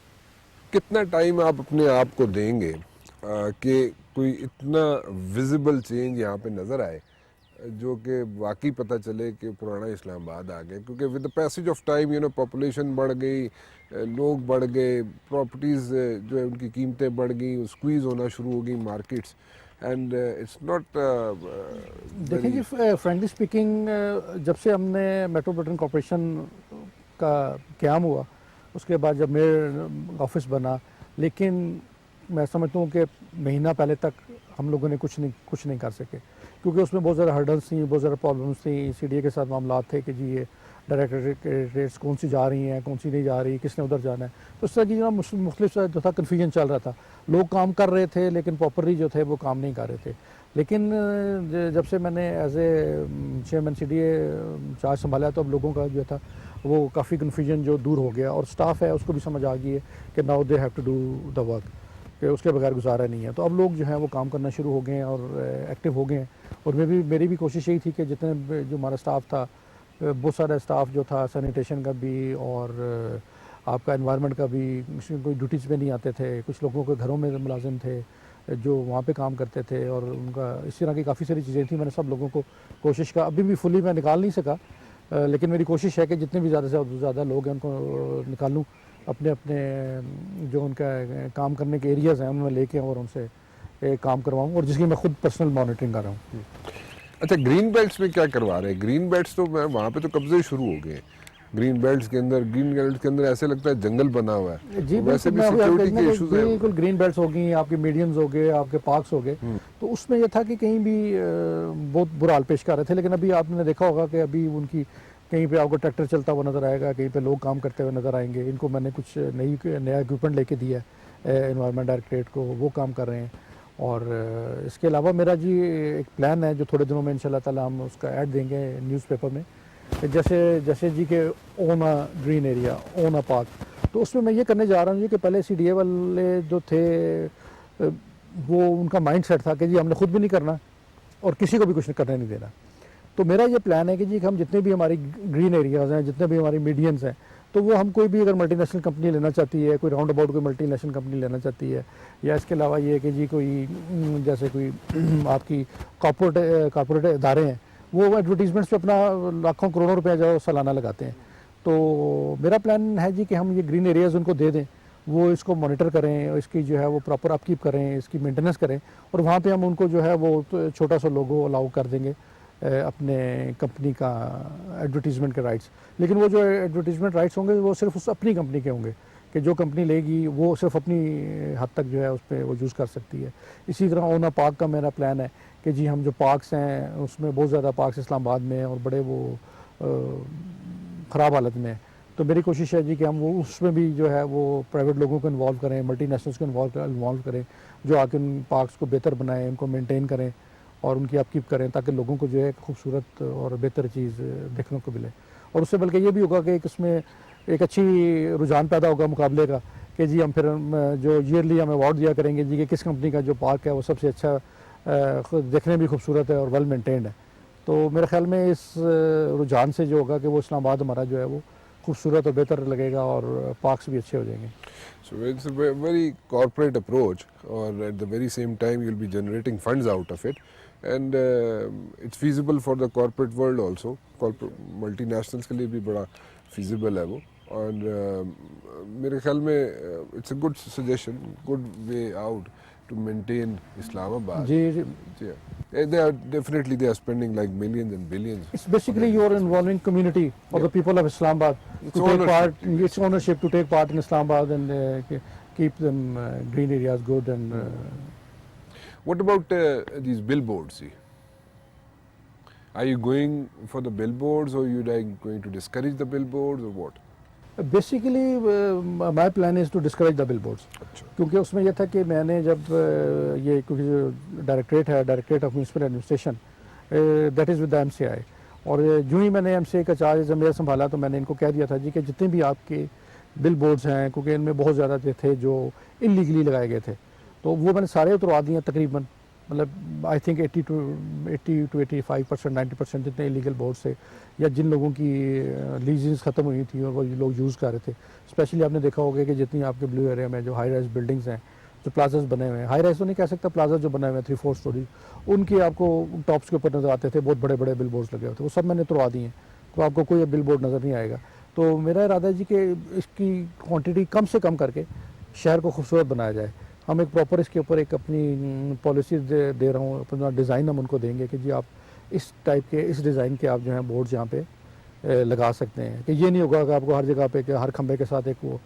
کتنا ٹائم آپ اپنے آپ کو دیں گے کہ کوئی اتنا ویزیبل چینج یہاں پہ نظر آئے جو کہ واقعی پتہ چلے کہ پرانا اسلام آباد آ گئے؟ کیونکہ with the passage of time population بڑھ گئی, لوگ بڑھ گئے, پراپرٹیز جو ہے ان کی قیمتیں بڑھ گئیں, اسکویز ہونا شروع ہو گئی مارکیٹس, اینڈ اٹس ناٹ. دیکھیں جی فرینکلی اسپیکنگ, جب سے ہم نے میٹروپولیٹن کارپوریشن کا قیام ہوا اس کے بعد جب میرے آفس بنا, لیکن میں سمجھتا ہوں کہ مہینہ پہلے تک ہم لوگوں نے کچھ نہیں کر سکے, کیونکہ اس میں بہت زیادہ ہرڈلس تھیں, بہت زیادہ پرابلمس تھیں. CDA کے ساتھ معاملات تھے کہ جی یہ ڈائریکٹریٹس کون سی جا رہی ہیں کون سی نہیں جا رہی, کس نے ادھر جانا ہے. تو اس طرح کی مختلف جو تھا کنفیوژن چل رہا تھا. لوگ کام کر رہے تھے لیکن پراپرلی جو تھے وہ کام نہیں کر رہے تھے. لیکن جب سے میں نے as a chairman C D A charge سنبھالا تو اب لوگوں کا جو تھا وہ کافی کنفیوژن جو دور ہو گیا, اور اسٹاف ہے اس کو بھی سمجھ آ گئی ہے کہ now they have to do the work, کہ اس کے بغیر گزارا نہیں ہے. تو اب لوگ جو ہیں وہ کام کرنا شروع ہو گئے ہیں اور ایکٹیو ہو گئے ہیں. اور میری بھی کوشش یہی تھی کہ جتنے جو ہمارا اسٹاف تھا, بہت سارا اسٹاف جو تھا سینیٹیشن کا بھی اور آپ کا انوائرمنٹ کا بھی, کوئی ڈیوٹیز پہ نہیں آتے تھے, کچھ لوگوں کے گھروں میں ملازم تھے جو وہاں پہ کام کرتے تھے, اور ان کا اس طرح کی کافی ساری چیزیں تھیں. میں نے سب لوگوں کو کوشش کا, ابھی بھی فلی میں نکال نہیں سکا, لیکن میری کوشش ہے کہ جتنے بھی زیادہ سے زیادہ لوگ ہیں ان کو نکالوں, اپنے اپنے جو ان کا کام کرنے کے ایریاز ہیں ان میں لے کے اور ان سے کام کرواؤں, اور جس کی میں خود پرسنل مانیٹرنگ کر رہا ہوں. اچھا, گرین بیلٹس میں کیا کروا رہے ہیں؟ گرین بیلٹس تو وہاں پہ تو قبضے شروع ہو گئے ہیں. گرین بیلٹس کے اندر ایسے لگتا ہے جنگل بنا ہوا ہے. جی ویسے بھی سیکورٹی کے ایشوز ہیں. بالکل, گرین بیلٹس ہو گئی, آپ کے میڈینز ہو گئے, آپ کے پارکس ہو گئے. تو اس میں یہ تھا کہ کہیں بھی بہت برا حال پیش کر رہے تھے, لیکن ابھی آپ نے دیکھا ہوگا کہ ابھی ان کی کہیں پہ آپ کو ٹریکٹر چلتا ہوا نظر آئے گا, کہیں پہ لوگ کام کرتے ہوئے نظر آئیں گے. ان کو میں نے کچھ نیا اکوپمنٹ لے کے دیا ہے انوائرمنٹ ڈائریکٹریٹ کو, وہ کام کر رہے ہیں. اور اس کے علاوہ میرا جی ایک پلان ہے جو تھوڑے دنوں میں انشاءاللہ تعالی ہم اس کا ایڈ دیں گے نیوز پیپر میں, جیسے جی کہ اون اے گرین ایریا, اون اے پارک. تو اس میں یہ کرنے جا رہا ہوں جی کہ پہلے سی ڈی اے والے جو تھے وہ ان کا مائنڈ سیٹ تھا کہ جی ہم نے خود بھی نہیں کرنا اور کسی کو بھی کچھ کرنے نہیں دینا. تو میرا یہ پلان ہے کہ جی ہم جتنے بھی ہماری گرین ایریاز ہیں, جتنے بھی ہماری میڈینز ہیں, تو وہ ہم کوئی بھی اگر ملٹی نیشنل کمپنی لینا چاہتی ہے, کوئی راؤنڈ اباؤٹ کوئی ملٹی نیشنل کمپنی لینا چاہتی ہے, یا اس کے علاوہ یہ کہ جی کوئی جیسے کوئی آپ کی کارپوریٹ ادارے ہیں, وہ ایڈورٹیزمنٹس پہ اپنا لاکھوں کروڑوں روپے جو سالانہ لگاتے ہیں. تو میرا پلان ہے جی کہ ہم یہ گرین ایریاز ان کو دے دیں, وہ اس کو مانیٹر کریں, اس کی جو ہے وہ پراپر اپ کیپ کریں, اس کی مینٹیننس کریں, اور وہاں پہ ہم ان کو جو ہے وہ چھوٹا سا لوگو الاؤ کر دیں گے اپنے کمپنی کا ایڈورٹیزمنٹ کے رائٹس. لیکن وہ جو ایڈورٹیزمنٹ رائٹس ہوں گے وہ صرف اس اپنی کمپنی کے ہوں گے, کہ جو کمپنی لے گی وہ صرف اپنی حد تک جو ہے اس پہ وہ یوز کر سکتی ہے. اسی طرح اونا پارک کا میرا پلان ہے کہ جی ہم جو پارکس ہیں اس میں بہت زیادہ پارکس اسلام آباد میں اور بڑے وہ خراب حالت میں ہیں. تو میری کوشش ہے جی کہ ہم وہ اس میں بھی جو ہے وہ پرائیویٹ لوگوں کو انوالو کریں, ملٹی نیشنلس کو انوالو کریں, جو آ کے ان پارکس کو بہتر بنائیں, ان کو مینٹین کریں اور ان کی اپ کیپ کریں, تاکہ لوگوں کو جو ہے خوبصورت اور بہتر چیز دیکھنے کو ملے. اور اس سے بلکہ یہ بھی ہوگا کہ اس میں ایک اچھی رجحان پیدا ہوگا مقابلے کا, کہ جی ہم پھر جو ایئرلی ہم ایوارڈ دیا کریں گے جی کہ کس کمپنی کا جو پارک ہے وہ سب سے اچھا دیکھنے بھی خوبصورت ہے اور ویل مینٹینڈ ہے. تو میرے خیال میں اس رجحان سے جو ہوگا کہ وہ اسلام آباد ہمارا جو ہے وہ خوبصورت اور بہتر لگے گا اور پارکس بھی اچھے ہو جائیں گے. So it's a very corporate approach, or at the very same time you'll be generating funds out of it, and it's feasible for the corporate world also. Corporate multinationals کے لیے بھی بڑا feasible ہے وہ, اور میرے خیال میں it's a good suggestion, good way out to maintain Islamabad. G They are definitely they are spending like millions and billions. It's basically you are involving community or the people of Islamabad to take part. It's ownership to take part in Islamabad and keep them green areas good. And what about these billboards? Are you going for the billboards, or you like going to discourage the billboards, or what? Basically my plan is to discourage the billboards. کیونکہ اس میں یہ تھا کہ میں نے جب یہ کیونکہ جو ڈائریکٹریٹ ہے, directorate of municipal administration, that is with the MCI, اور جو ہی میں نے MCI کا چارج میرا سنبھالا تو میں نے ان کو کہہ دیا تھا جی کہ جتنے بھی آپ کے بل بورڈز ہیں, کیونکہ ان میں بہت زیادہ تھے جو انلیگلی لگائے گئے تھے, تو وہ میں نے سارے اتروا دیے تقریباً. مطلب آئی تھنک 80 to 85%, 90% جتنے انلیگل بورڈز تھے, یا جن لوگوں کی لیزز ختم ہوئی تھیں اور وہ لوگ یوز کر رہے تھے. اسپیشلی آپ نے دیکھا ہوگا کہ جتنی آپ کے بلیو ایریا میں جو ہائی رائز بلڈنگز ہیں, جو پلازاز بنے ہوئے ہیں, ہائی رائز تو نہیں کہہ سکتا, پلازا جو بنے ہوئے ہیں 3-4 اسٹوریز, ان کی آپ کو ٹاپس کے اوپر نظر آتے تھے بہت بڑے بڑے بل بورڈز لگے ہوئے تھے, وہ سب میں نے اتروا دیے ہیں, تو آپ کو کوئی بل بورڈ نظر نہیں آئے گا. تو میرا ارادہ ہے جی کہ اس کی کوانٹٹی کم سے کم کر کے شہر کو خوبصورت بنایا جائے. ہم ایک پراپر اس کے اوپر ایک اپنی پالیسی دے رہا ہوں, اپنا ڈیزائن ہم ان کو دیں گے کہ جی آپ اس ٹائپ کے اس ڈیزائن کے آپ جو ہیں بورڈز یہاں پہ لگا سکتے ہیں, کہ یہ نہیں ہوگا کہ آپ کو ہر جگہ پہ کہ ہر کھمبے کے ساتھ ایک وہ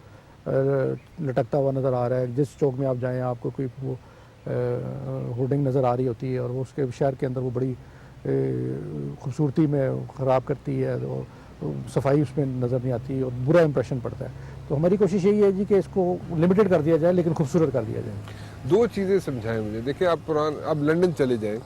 لٹکتا ہوا نظر آ رہا ہے. جس چوک میں آپ جائیں آپ کو کوئی وہ ہورڈنگ نظر آ رہی ہوتی ہے, اور وہ اس کے شہر کے اندر وہ بڑی خوبصورتی میں خراب کرتی ہے, صفائی اس میں نظر نہیں آتی اور برا امپریشن پڑتا ہے. تو ہماری کوشش یہی ہے جی کہ اس کو لمیٹڈ کر دیا جائے لیکن خوبصورت کر دیا جائے. دو چیزیں سمجھائیں مجھے. دیکھیں آپ لنڈن چلے جائیں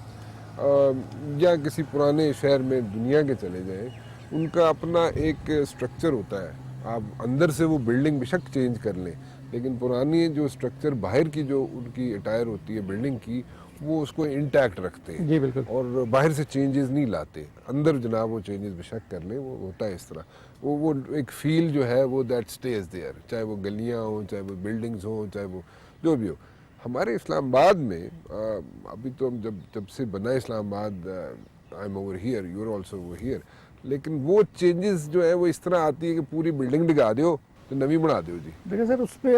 یا کسی پرانے شہر میں دنیا کے چلے جائیں, ان کا اپنا ایک سٹرکچر ہوتا ہے. آپ اندر سے وہ بلڈنگ بے شک چینج کر لیں, لیکن پرانی جو سٹرکچر باہر کی جو ان کی اٹائر ہوتی ہے بلڈنگ کی, وہ اس کو انٹیکٹ رکھتے ہیں. جی بالکل. اور باہر سے چینجز نہیں لاتے, اندر جناب وہ چینجز بے شک کر لیں, وہ ہوتا ہے اس طرح. وہ ایک فیل جو ہے وہ دیٹ اسٹیز دیئر, چاہے وہ گلیاں ہوں, چاہے وہ بلڈنگز ہوں, چاہے وہ جو بھی ہو. ہمارے اسلام آباد میں ابھی تو ہم جب سے بنا Islamabad, I am over here, you are also over here, لیکن وہ چینجز جو ہے وہ اس طرح آتی ہے کہ پوری بلڈنگ ڈگا دیو تو نوی بنا دیو جی. دیکھیں سر, اس پہ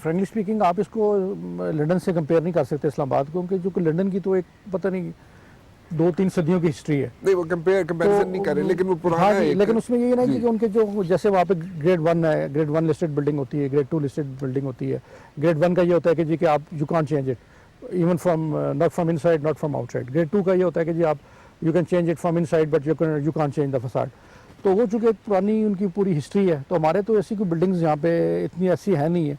فرینکلی اسپیکنگ آپ اس کو لنڈن سے کمپیئر نہیں کر سکتے اسلام آباد کو, کیونکہ جو کہ لنڈن کی تو ایک پتہ نہیں 2-3 صدیوں کی ہسٹری ہے. نہیں وہ کمپیریزن نہیں کر رہے, لیکن وہ پرانا ہاں ہے. لیکن اس میں یہ نہیں کہ ان کے جو جیسے وہاں پہ گریڈ 1 ہے, گریڈ 1 لسٹڈ بلڈنگ ہوتی ہے, گریڈ 2 لسٹڈ بلڈنگ ہوتی ہے. گریڈ 1 کا یہ ہوتا ہے کہ جی کہ آپ you can change it even from not from inside not from outside. Grade 2 کا یہ ہوتا ہے کہ جی آپ you can change it from inside but you can change the فساد. تو وہ چونکہ پرانی ان کی پوری ہسٹری ہے, تو ہمارے تو ایسی کوئی بلڈنگز یہاں پہ اتنی ایسی ہے نہیں ہے,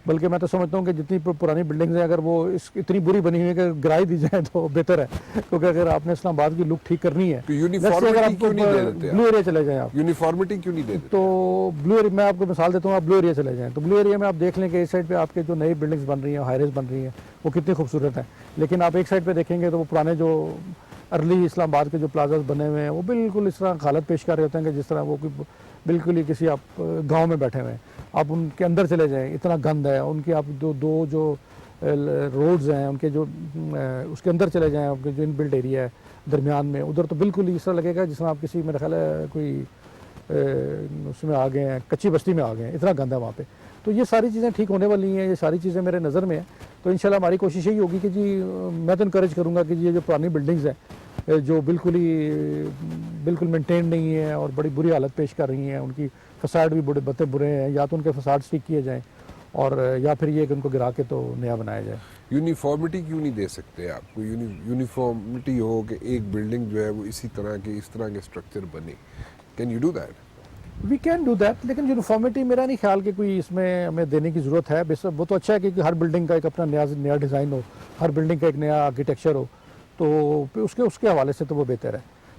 بلکہ میں تو سمجھتا ہوں کہ جتنی پرانی بلڈنگز ہیں اگر وہ اتنی بری بنی ہوئی ہے کہ گرائے دی جائیں تو بہتر ہے, کیونکہ اگر آپ نے اسلام آباد کی لک ٹھیک کرنی ہے تو یونیفارمٹی کیوں نہیں دے دیتے, بلو ایریا چلے جائیں آپ, یونیفارمٹی کیوں نہیں دے دیتے. تو بلو ایریا میں آپ کو مثال دیتا ہوں, آپ بلو ایریا چلے جائیں تو بلو ایریا میں آپ دیکھ لیں کہ اس سائڈ پہ آپ کے جو نئی بلڈنگز بن رہی ہیں, ہائیریز بن رہی ہیں, وہ کتنی خوبصورت ہیں. لیکن آپ ایک سائڈ پہ دیکھیں گے تو وہ پرانے جو ارلی اسلام آباد کے جو پلازاز بنے ہوئے ہیں وہ بالکل اس طرح حالت پیش کر رہے ہوتے ہیں کہ جس طرح وہ بالکل ہی کسی آپ گاؤں میں بیٹھے ہوئے ہیں. آپ ان کے اندر چلے جائیں, اتنا گند ہے ان کے. آپ دو جو روڈز ہیں ان کے جو اس کے اندر چلے جائیں, آپ کے جو ان بلڈ ایریا ہے درمیان میں, ادھر تو بالکل ہی اس طرح لگے گا جس طرح آپ کسی میرا خیال ہے کوئی اس میں آ گئے ہیں, کچی بستی میں آ گئے ہیں, اتنا گند ہے وہاں پہ. تو یہ ساری چیزیں ٹھیک ہونے والی ہیں, یہ ساری چیزیں میرے نظر میں ہیں. تو انشاءاللہ ہماری کوشش یہی ہوگی کہ جی میں تو انکریج کروں گا کہ یہ جو پرانی بلڈنگز ہیں جو بالکل مینٹین نہیں ہیں اور بڑی بری حالت پیش کر رہی ہیں, ان کی فساد بھی بڑے برے ہیں, یا تو ان کے فساد ٹھیک کیے جائیں اور یا پھر یہ کہ ان کو گرا کے تو نیا بنایا جائے. یونیفارمٹی کیوں نہیں دے سکتے آپ کو, یونیفارمٹی ہو کہ ایک بلڈنگ جو ہے وہ اسی طرح کے اسٹرکچر بنے. Can you do that? We can do that, لیکن یونیفارمٹی میرا نہیں خیال کہ کوئی اس میں ہمیں دینے کی ضرورت ہے. وہ تو اچھا ہے کہ ہر بلڈنگ کا ایک اپنا نیا ڈیزائن ہو, ہر بلڈنگ کا ایک نیا آرکیٹیکچر ہو, تو اس کے حوالے سے تو وہ بہتر ہے.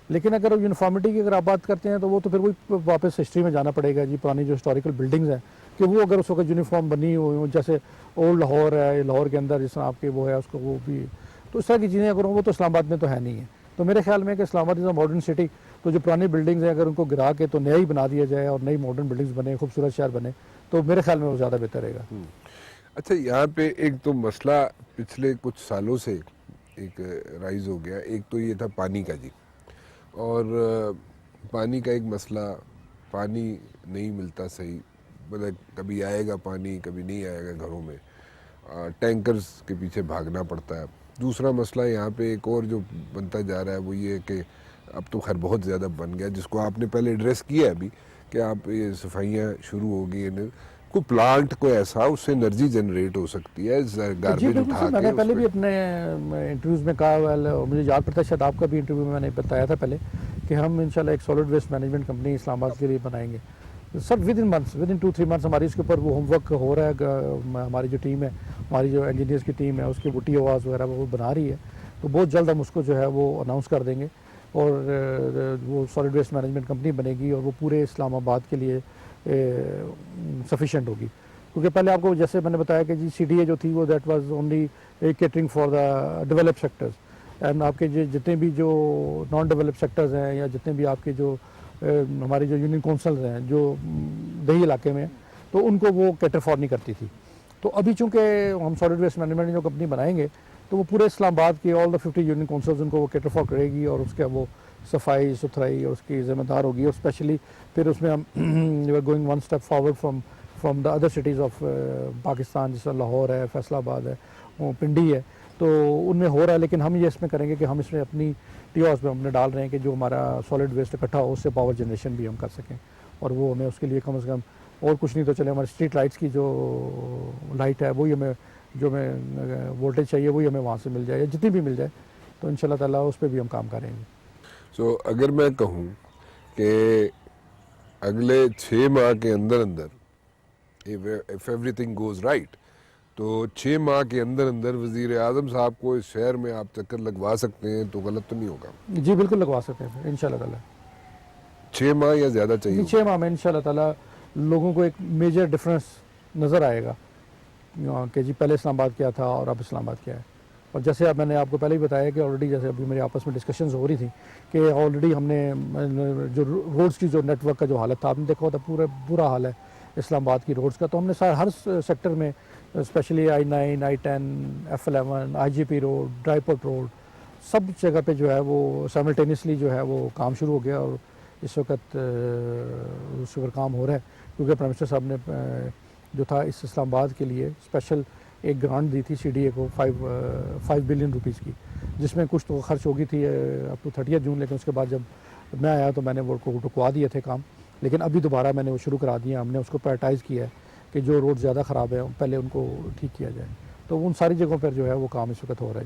لیکن اگر یونیفارمٹی کی اگر آپ بات کرتے ہیں تو وہ تو پھر وہی واپس ہسٹری میں جانا پڑے گا جی, پرانی جو ہسٹوریکل بلڈنگز ہیں کہ وہ اگر اس وقت یونیفارم بنی ہوئی ہوں, جیسے اولڈ لاہور ہے, لاہور کے اندر جس طرح آپ کے وہ ہے اس کو وہ بھی, تو اس طرح کی چیزیں اگر وہ تو اسلام آباد میں تو ہے نہیں ہے. تو میرے خیال میں کہ اسلام آباد از اے ماڈرن سٹی, تو جو پرانی بلڈنگز ہیں اگر ان کو گرا کے تو نیا ہی بنا دیا جائے اور نئی ماڈرن بلڈنگز بنے, خوبصورت شہر بنے, تو میرے خیال میں وہ زیادہ بہتر رہے گا. اچھا, یہاں پہ ایک تو مسئلہ پچھلے کچھ سالوں سے ایک رائز ہو گیا. ایک تو یہ تھا پانی کا جی, اور پانی کا ایک مسئلہ, پانی نہیں ملتا صحیح, مطلب کبھی آئے گا پانی کبھی نہیں آئے گا گھروں میں, ٹینکرز کے پیچھے بھاگنا پڑتا ہے. دوسرا مسئلہ یہاں پہ ایک اور جو بنتا جا رہا ہے وہ یہ کہ اب تو خیر بہت زیادہ بن گیا, جس کو آپ نے پہلے ایڈریس کیا ہے ابھی کہ آپ یہ صفائیاں شروع ہو گئی ہیں, کوئی پلانٹ کوئی ایسا اس سے انرجی جنریٹ ہو سکتی ہے گاربیج اٹھا کے. میں نے پہلے بھی اپنے انٹرویوز میں کہا, مجھے یاد پڑتا ہے شاید آپ کا بھی انٹرویو میں نے بتایا تھا پہلے کہ ہم انشاءاللہ ایک سالڈ ویسٹ مینجمنٹ کمپنی اسلام آباد کے لیے بنائیں گے. سر ود ان 2-3 منتھس ہماری اس کے اوپر وہ ہوم ورک ہو رہا ہے. ہماری جو ٹیم ہے, ہماری جو انجینئرس کی ٹیم ہے, اس کی وہ ٹی آواز وغیرہ وہ بنا رہی ہے, تو بہت جلد ہم اس کو جو ہے وہ اناؤنس کر دیں گے, اور وہ سالڈ ویسٹ مینجمنٹ کمپنی بنے گی اور وہ پورے اسلام آباد کے لیے سفیشینٹ ہوگی. کیونکہ پہلے آپ کو جیسے میں نے بتایا کہ جی سی ڈی اے جو تھی وہ that was only catering for the develop sectors, and آپ کے جتنے بھی جو نان ڈیولپ سیکٹرز ہیں یا جتنے بھی آپ کے جو ہماری جو یونین کونسلز ہیں جو دیہی علاقے میں, تو ان کو وہ کیٹر فار نہیں کرتی تھی. تو ابھی چونکہ ہم سالڈ ویسٹ مینجمنٹ جو کمپنی بنائیں گے تو وہ پورے اسلام آباد کے آل دا 50 یونین کونسلز ان کو وہ کیٹر فار کرے گی, اور اس کا وہ صفائی ستھرائی اور اس کی ذمہ دار ہوگی. اور اسپیشلی پھر اس میں ہم going one step forward from the other cities of Pakistan, جیسے لاہور ہے, فیصل آباد ہے, پنڈی ہے, تو ان میں ہو رہا ہے. لیکن ہم یہ اس میں کریں گے کہ ہم اس میں اپنی ٹی آرز میں ہم نے ڈال رہے ہیں کہ جو ہمارا سالڈ ویسٹ اکٹھا ہو اس سے پاور جنریشن بھی ہم کر سکیں, اور وہ ہمیں اس کے لیے کم از کم اور کچھ نہیں تو چلے ہمارے اسٹریٹ لائٹس کی جو لائٹ ہے وہی ہمیں جو ہمیں وولٹیج چاہیے وہی ہمیں وہاں سے مل جائے, یا جتنی بھی مل جائے, تو ان شاء اللہ تعالیٰ اس پہ بھی ہم کام کریں گے. سو اگر میں کہوں کہ اگلے 6 ماہ کے اندر if everything goes right تو 6 ماہ کے اندر وزیر اعظم صاحب کو اس شہر میں آپ چکر لگوا سکتے ہیں تو غلط تو نہیں ہوگا؟ جی بالکل لگوا سکتے ہیں ان شاء اللہ تعالیٰ. 6 ماہ یا زیادہ چاہیے؟ 6 ماہ میں ان شاء اللہ تعالیٰ لوگوں کو ایک میجر ڈفرینس نظر آئے گا کہ جی پہلے اسلام آباد کیا تھا اور اب اسلام آباد کیا ہے. اور جیسے اب میں نے آپ کو پہلے ہی بتایا کہ آلریڈی جیسے ابھی میرے آپس میں ڈسکشنز ہو رہی تھیں کہ آلریڈی ہم نے جو روڈز کی جو نیٹ ورک کا جو حالت تھا آپ نے دیکھا ہوتا پورا برا حال ہے اسلام آباد کی روڈز کا. تو ہم نے ہر سیکٹر میں especially I-9, I-10, F11, IGP road, dry port road, سب جگہ پہ جو ہے وہ سائملٹینیسلی جو ہے وہ کام شروع ہو گیا. اور اس وقت کام ہو رہا ہے کیونکہ پرائم منسٹر صاحب نے جو تھا اس اسلام آباد کے لیے اسپیشل ایک گرانٹ دی تھی CDA کو 5 بلین روپیز کی, جس میں کچھ تو خرچ ہوگی تھی اپ ٹو 30 جون, لیکن اس کے بعد جب میں آیا تو میں نے وہ رکوا دیے تھے کام, لیکن ابھی دوبارہ میں نے وہ شروع کرا دیا. ہم نے اس کو پرائرٹائز کیا ہے کہ جو روڈ زیادہ خراب ہے پہلے ان کو ٹھیک کیا جائے. تو ان ساری جگہوں پر جو ہے وہ کام اس وقت ہو رہا ہے.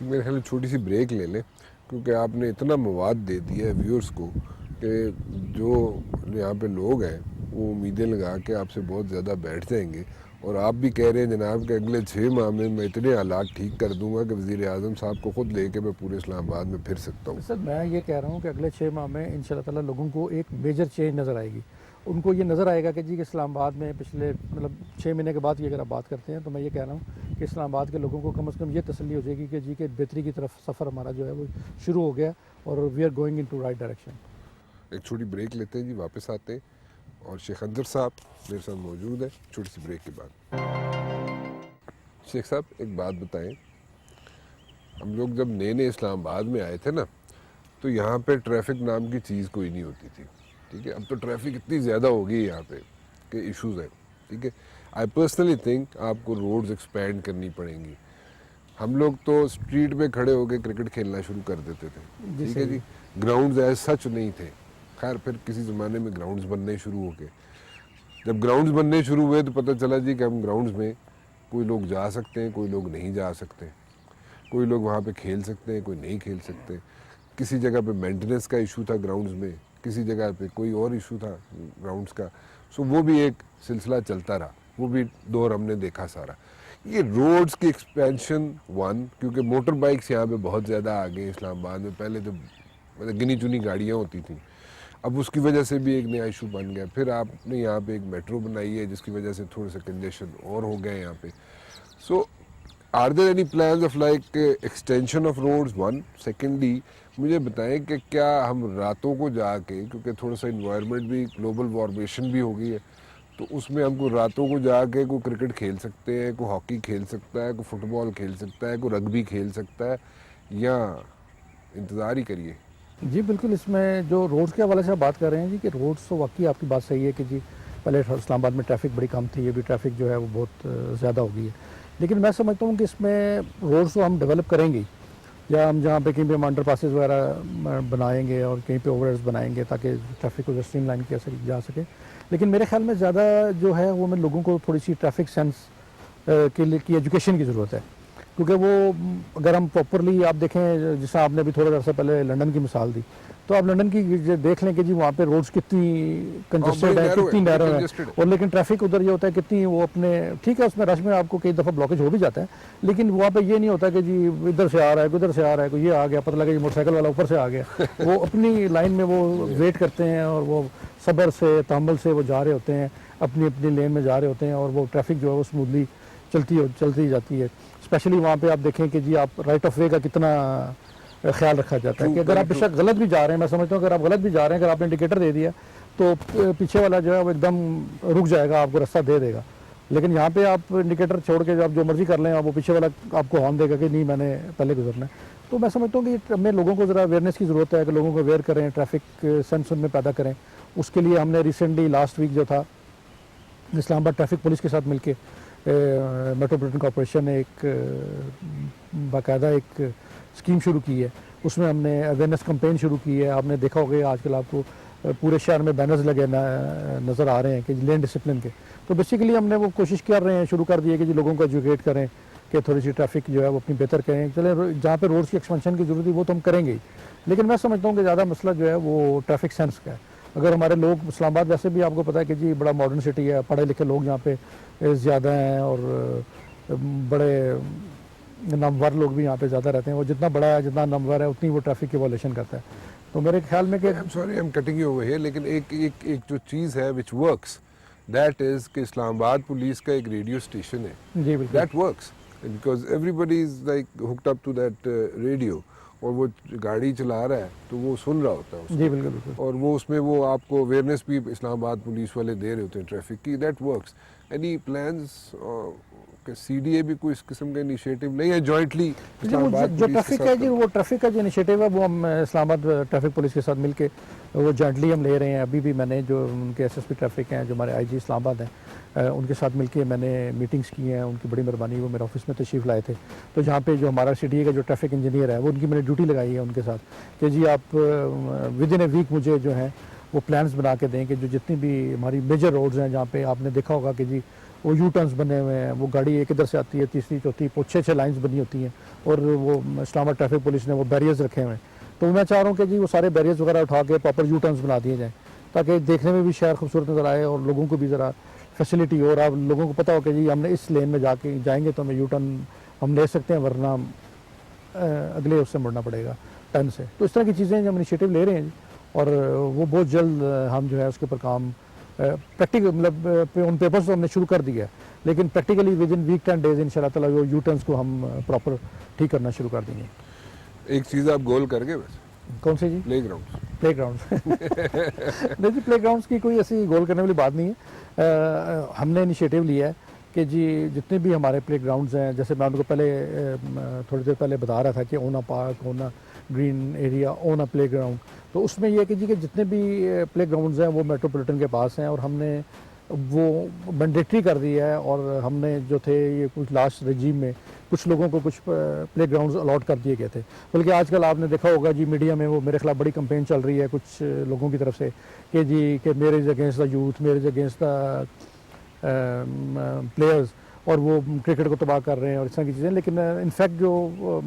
میرے خیال میں چھوٹی سی بریک لے لیں کیونکہ آپ نے اتنا مواد دے دیا ہے ویورز کو کہ جو یہاں پہ لوگ ہیں وہ امیدیں لگا کے آپ سے بہت زیادہ بیٹھ جائیں گے. اور آپ بھی کہہ رہے ہیں جناب کہ اگلے 6 ماہ میں اتنے حالات ٹھیک کر دوں گا کہ وزیر اعظم صاحب کو خود لے کے میں پورے اسلام آباد میں پھر سکتا ہوں. سر میں یہ کہہ رہا ہوں کہ اگلے 6 ماہ میں ان شاء اللہ تعالیٰ لوگوں کو ایک میجر چینج نظر آئے گی. ان کو یہ نظر آئے گا کہ جی کہ اسلام آباد میں پچھلے 6 مہینے کے بعد کی اگر آپ بات کرتے ہیں تو میں یہ کہہ رہا ہوں کہ اسلام آباد کے لوگوں کو کم از کم یہ تسلی ہو جائے گی کہ جی کہ بہتری کی طرف سفر ہمارا جو ہے وہ شروع ہو گیا اور we are going into right direction. ایک چھوٹی بریک لیتے ہیں جی, واپس آتے ہیں اور شیخ انصر صاحب میرے ساتھ موجود ہیں چھوٹی سی بریک کے بعد. شیخ صاحب ایک بات بتائیں, ہم لوگ جب نئے اسلام آباد میں آئے تھے نا تو یہاں پہ ٹریفک نام کی چیز کوئی نہیں ہوتی تھی, ٹھیک ہے. اب تو ٹریفک اتنی زیادہ ہو گئی یہاں پہ کہ ایشوز ہیں, ٹھیک ہے. آئی پرسنلی تھنک آپ کو روڈز ایکسپینڈ کرنی پڑیں گی. ہم لوگ تو اسٹریٹ پہ کھڑے ہو کے کرکٹ کھیلنا شروع کر دیتے تھے, ٹھیک ہے جی. گراؤنڈز ایز سچ نہیں تھے. خیر پھر کسی زمانے میں گراؤنڈز بننے شروع ہو گئے. جب گراؤنڈز بننے شروع ہوئے تو پتہ چلا جی کہ ہم گراؤنڈز میں کوئی لوگ جا سکتے ہیں, کوئی لوگ نہیں جا سکتے. کوئی لوگ وہاں پہ کھیل سکتے ہیں, کوئی نہیں کھیل سکتے. کسی جگہ پہ مینٹیننس کا ایشو تھا گراؤنڈز میں, کسی جگہ پہ کوئی اور ایشو تھا گراؤنڈز کا. سو وہ بھی ایک سلسلہ چلتا رہا, وہ بھی دور ہم نے دیکھا سارا. یہ روڈز کی ایکسپینشن کیونکہ موٹر بائکس یہاں پہ بہت زیادہ آ گئے اسلام آباد میں. پہلے تو گنی چنی گاڑیاں ہوتی تھیں, اب اس کی وجہ سے بھی ایک نیا ایشو بن گیا. پھر آپ نے یہاں پہ ایک میٹرو بنائی ہے جس کی وجہ سے تھوڑے سے کنجیشن اور ہو گئے یہاں پہ. So are there any plans of like extension of roads secondly مجھے بتائیں کہ کیا ہم راتوں کو جا کے, کیونکہ تھوڑا سا انوائرمنٹ بھی گلوبل وارمیشن بھی ہو گئی ہے, تو اس میں ہم کو راتوں کو جا کے کوئی کرکٹ کھیل سکتے ہیں, کوئی ہاکی کھیل سکتا ہے, کوئی فٹ بال کھیل سکتا ہے, کوئی رگبی کھیل سکتا ہے, یا انتظار ہی کریے؟ جی بالکل, اس میں جو روڈز کے حوالے سے آپ بات کر رہے ہیں جی کہ روڈز تو واقعی آپ کی بات صحیح ہے کہ جی پہلے اسلام آباد میں ٹریفک بڑی کم تھی, یہ بھی ٹریفک جو ہے وہ بہت زیادہ ہو گئی ہے. لیکن میں سمجھتا ہوں کہ اس میں روڈز تو ہم ڈیولپ کریں گے, یا ہم جہاں پہ کہیں پہ ہم انڈر پاسز وغیرہ بنائیں گے اور کہیں پہ اوور ہیڈز بنائیں گے تاکہ ٹریفک کو اسٹریم لائن کیا جا سکے. لیکن میرے خیال میں زیادہ جو ہے وہ میں لوگوں کو تھوڑی سی ٹریفک سینس کے لیے کی ایجوکیشن کی ضرورت ہے. کیونکہ وہ اگر ہم پراپرلی آپ دیکھیں, جس طرح آپ نے ابھی تھوڑے عرصہ پہلے لنڈن کی مثال دی, تو آپ لنڈن کی دیکھ لیں کہ جی وہاں پہ روڈز کتنی کنجسٹڈ ہے, کتنی نیرو ہے, اور لیکن ٹریفک ادھر یہ ہوتا ہے کتنی وہ اپنے ٹھیک ہے اس میں رش میں آپ کو کئی دفعہ بلاکیج ہو بھی جاتا ہے, لیکن وہاں پہ یہ نہیں ہوتا کہ جی ادھر سے آ رہا ہے, ادھر سے آ رہا ہے, کوئی یہ آ گیا, پتہ لگا جی موٹر سائیکل والا اوپر سے آ گیا. وہ اپنی لائن میں وہ ویٹ کرتے ہیں اور وہ صبر سے تحمل سے وہ جا رہے ہوتے ہیں, اپنی اپنی لین میں جا رہے ہوتے ہیں, اور وہ ٹریفک جو ہے وہ اسموتھلی چلتی جاتی ہے. اسپیشلی وہاں پہ آپ دیکھیں کہ جی آپ رائٹ آف وے کا کتنا خیال رکھا جاتا ہے کہ اگر آپ بے شک غلط بھی جا رہے ہیں, میں سمجھتا ہوں اگر آپ غلط بھی جا رہے ہیں, اگر آپ نے انڈیکیٹر دے دیا تو پیچھے والا جو ہے وہ ایک دم رک جائے گا, آپ کو رستہ دے دے گا. لیکن یہاں پہ آپ انڈیکیٹر چھوڑ کے آپ جو مرضی کر لیں, آپ وہ پیچھے والا آپ کو ہارن دے گا کہ نہیں میں نے پہلے گزرنا ہے. تو میں سمجھتا ہوں کہ ہمیں لوگوں کو ذرا اویئرنیس کی ضرورت ہے کہ لوگوں کو اویئر کریں, ٹریفک سینس ان میں پیدا کریں. اس کے لیے ہم نے ریسنٹلی لاسٹ ویک جو تھا اسلام آباد ٹریفک پولیس کے ساتھ مل کے میٹروپولیٹن کارپوریشن نے ایک باقاعدہ ایک اسکیم شروع کی ہے. اس میں ہم نے اویئرنیس کمپین شروع کی ہے. آپ نے دیکھا ہوگا آج کل آپ کو پورے شہر میں بینرز لگے نظر آ رہے ہیں کہ لین ڈسپلن کے. تو بیسیکلی ہم نے وہ کوشش کر رہے ہیں, شروع کر دی ہے کہ جی لوگوں کو ایجوکیٹ کریں کہ تھوڑی سی ٹریفک جو ہے وہ اپنی بہتر کریں. چلیں جہاں پہ روڈس کی ایکسپینشن کی ضرورت ہے وہ تو ہم کریں گے ہی, لیکن میں سمجھتا ہوں کہ زیادہ مسئلہ جو ہے وہ ٹریفک سینس کا ہے. اگر ہمارے لوگ, اسلام آباد ویسے بھی آپ کو پتہ ہے کہ جی بڑا ماڈرن سٹی ہے, پڑھے لکھے لوگ یہاں پہ زیادہ ہیں, اور بڑے نامور لوگ بھی یہاں پہ زیادہ رہتے ہیں. وہ جتنا بڑا ہے, جتنا نامور ہے, اتنی وہ ٹریفک کی وائلیشن کرتا ہے. تو میرے خیال میں کہ sorry am cutting you over here, لیکن ایک جو چیز ہے وچ ورکس دیٹ از کہ اسلام آباد پولیس کا ایک ریڈیو اسٹیشن ہے, جی بالکل دیٹ ورکس بیکاز ایوری بڈی is like hooked up to that radio, اور وہ گاڑی چلا رہا ہے تو وہ سن رہا ہوتا ہے اس جی کو. بالکل بالکل اور وہ اس میں وہ آپ کو اویئرنیس بھی اسلام آباد پولیس والے دے رہے ہوتے ہیں ٹریفک کی, دیٹ ورکس. اینی پلانس کہ سی ڈی اے بھی کوئی اس قسم کا انیشیٹو نہیں ہے جوائنٹلی اسلام آباد جو پولیس کے ٹریفک ہے ساتھ؟ جی, وہ ٹریفک کا جو انیشیٹو ہے وہ ہم اسلام آباد ٹریفک پولیس کے ساتھ مل کے وہ جوائنٹلی ہم لے رہے ہیں. ابھی بھی میں نے جو ان کے ایس ایس پی ٹریفک ہیں, جو ہمارے آئی جی اسلام آباد ہیں, ان کے ساتھ مل کے میں نے میٹنگس کی ہیں. ان کی بڑی مہربانی, وہ میرے آفس میں تشریف لائے تھے. تو جہاں پہ جو ہمارا سی ڈی اے کا جو ٹریفک انجینئر ہے, وہ ان کی میں نے ڈیوٹی لگائی ہے ان کے ساتھ کہ جی آپ ود ان اے ویک مجھے جو ہیں وہ پلانس بنا کے دیں کہ جو جتنی بھی ہماری میجر روڈز ہیں جہاں پہ آپ نے دیکھا ہوگا کہ جی وہ یو ٹرنس بنے ہوئے ہیں, وہ گاڑی ایک ادھر سے آتی ہے, تیسری چوتھی 6 لائنس بنی ہوتی ہیں, اور وہ اسلام آباد ٹریفک پولیس نے وہ بیریئرز رکھے ہوئے ہیں. تو میں چاہ رہا ہوں کہ جی وہ سارے بیریئرز وغیرہ اٹھا کے پراپر یو ٹرنس بنا دیے جائیں, تاکہ دیکھنے میں بھی شہر خوبصورت نظر آئے, اور لوگوں کو بھی ذرا فیسلٹی ہو. اور آپ لوگوں کو پتہ ہو کہ جی ہم نے اس لین میں جائیں گے تو ہمیں یو ٹرن ہم لے سکتے ہیں, ورنہ اگلے اس سے مڑنا پڑے گا ٹرن سے. تو اس طرح کی چیزیں ہم انیشیٹو لے رہے ہیں جی, اور وہ بہت جلد ہم جو ہے اس کے اوپر کام پریکٹیکل مطلب ان پیپرز تو ہم نے شروع کر دیا ہے, لیکن practically within week 10 days ان شاء اللہ تعالیٰ وہ یو ٹرنس کو ہم پراپر ٹھیک کرنا شروع کر دیں گے. ایک چیز آپ گول کر گئے بس, کون سے جی؟ Play ground. پلے گراؤنڈ نہیں جی, پلے گراؤنڈس کی کوئی ایسی گول کرنے والی بات نہیں ہے. ہم نے انیشیٹو لیا ہے کہ جی جتنے بھی ہمارے پلے گراؤنڈز ہیں, جیسے میں ان کو پہلے تھوڑی دیر پہلے بتا رہا تھا کہ اونا پارک, اونا گرین ایریا, اونا پلے گراؤنڈ, تو اس میں یہ کہ جی کہ جتنے بھی پلے گراؤنڈز ہیں وہ میٹروپولیٹن کے پاس ہیں, اور ہم نے وہ مینڈیٹری کر دیا ہے. اور ہم نے جو تھے یہ کچھ لاسٹ رجیم میں کچھ لوگوں کو کچھ پلے گراؤنڈز الاٹ کر دیے گئے تھے, بلکہ آج کل آپ نے دیکھا ہوگا جی میڈیا میں وہ میرے خلاف بڑی کمپین چل رہی ہے کچھ لوگوں کی طرف سے کہ جی کہ میرے اگینسٹ دا یوتھ, میرے اگینسٹ دا پلیئرز, اور وہ کرکٹ کو تباہ کر رہے ہیں اور اس طرح کی چیزیں. لیکن انفیکٹ جو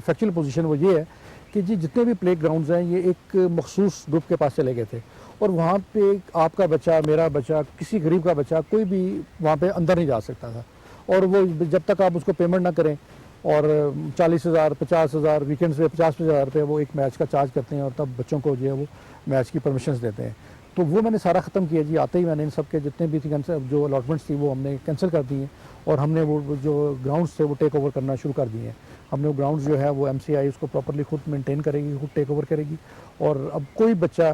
فیکچوئل پوزیشن وہ یہ ہے کہ جی جتنے بھی پلے گراؤنڈز ہیں یہ ایک مخصوص گروپ کے پاس چلے گئے تھے, اور وہاں پہ آپ کا بچہ, میرا بچہ, کسی غریب کا بچہ, کوئی بھی وہاں پہ اندر نہیں جا سکتا تھا. اور وہ جب تک آپ اس کو پیمنٹ نہ کریں, اور 40,000 50,000 ویکینڈ سے 50,000 روپے وہ ایک میچ کا چارج کرتے ہیں, اور تب بچوں کو جو ہے وہ میچ کی پرمیشنز دیتے ہیں. تو وہ میں نے سارا ختم کیا جی, آتے ہی میں نے ان سب کے جتنے بھی تھی جو الاٹمنٹس تھی وہ ہم نے کینسل کر دی ہیں, اور ہم نے وہ جو گراؤنڈس تھے وہ ٹیک اوور کرنا شروع کر دیے ہیں. ہم نے وہ گراؤنڈز جو ہے وہ ایم سی آئی اس کو پراپرلی خود مینٹین کرے گی, خود ٹیک اوور کرے گی, اور اب کوئی بچہ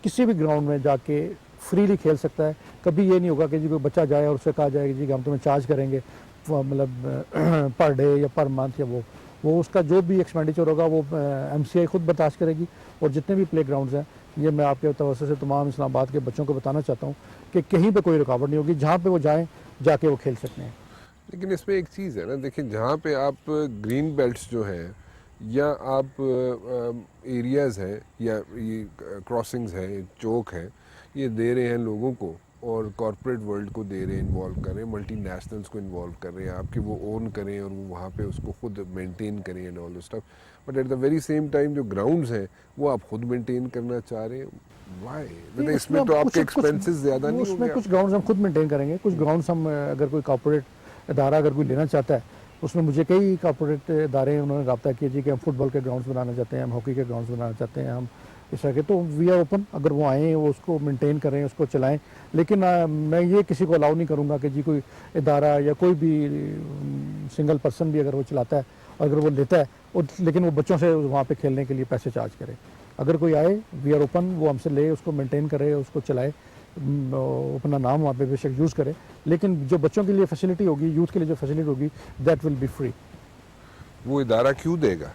کسی بھی گراؤنڈ میں جا کے فریلی کھیل سکتا ہے. کبھی یہ نہیں ہوگا کہ جی کوئی بچہ جائے اور اس سے کہا جائے کہ جی کہ ہم تمہیں چارج کریں گے مطلب پر ڈے یا پر منتھ, یا وہ اس کا جو بھی ایکسپینڈیچر ہوگا وہ ایم سی آئی خود برداشت کرے گی. اور جتنے بھی پلے گراؤنڈز ہیں, یہ میں آپ کے توسط سے تمام اسلام آباد کے بچوں کو بتانا چاہتا ہوں کہ کہیں پہ کوئی رکاوٹ نہیں ہوگی, جہاں پہ وہ جائیں جا کے وہ کھیل سکتے ہیں. لیکن اس میں ایک چیز ہے نا, دیکھیں جہاں پہ آپ گرین بیلٹس جو ہیں, یا آپ ایریاز ہیں, یا یہ کراسنگز ہیں, چوک ہیں, یہ دے رہے ہیں لوگوں کو, اور کارپوریٹ ورلڈ کو دے رہے ہیں, انوالو کر رہے ہیں, ملٹی نیشنلز کو انوالو کر رہے ہیں, آپ کے وہ اون کریں اور وہ وہاں پہ اس کو خود مینٹین کریں and all stuff. But at the very same time جو گراؤنڈز ہیں وہ آپ خود مینٹین کرنا چاہ رہے ہیں. وائی اس میں تو آپ کے ایکسپینسز زیادہ نہیں اس ہوں میں گے. کچھ گراؤنڈز ہم خود مینٹین کریں گے, کچھ گراؤنڈز ہم اگر کوئی کارپوریٹ ادارہ اگر کوئی لینا چاہتا ہے, اس میں مجھے کئی کارپوریٹ ادارے ہیں, انہوں نے رابطہ کیا جی کہ ہم فٹ بال کے گراؤنڈز بنانا چاہتے ہیں, ہم ہاکی کے گراؤنڈز بنانا چاہتے ہیں, ہم اس طرح کے. تو وی آر اوپن, اگر وہ آئیں وہ اس کو مینٹین کریں, اس کو چلائیں. لیکن میں یہ کسی کو الاؤ نہیں کروں گا کہ جی کوئی ادارہ یا کوئی بھی سنگل پرسن بھی اگر وہ چلاتا ہے, اگر وہ لیتا ہے, لیکن وہ بچوں سے وہاں پہ کھیلنے کے لیے پیسے چارج کرے. اگر کوئی آئے, وی آر اوپن, وہ ہم سے لے, اس کو مینٹین کرے, اس کو چلائے, اپنا نام وہاں پہ بے شک یوز کرے. لیکن جو بچوں کے لیے فیسلٹی ہوگی, یوتھ کے لیے جو فیسلٹی ہوگی, دیٹ ول بی فری. وہ ادارہ کیوں دے گا؟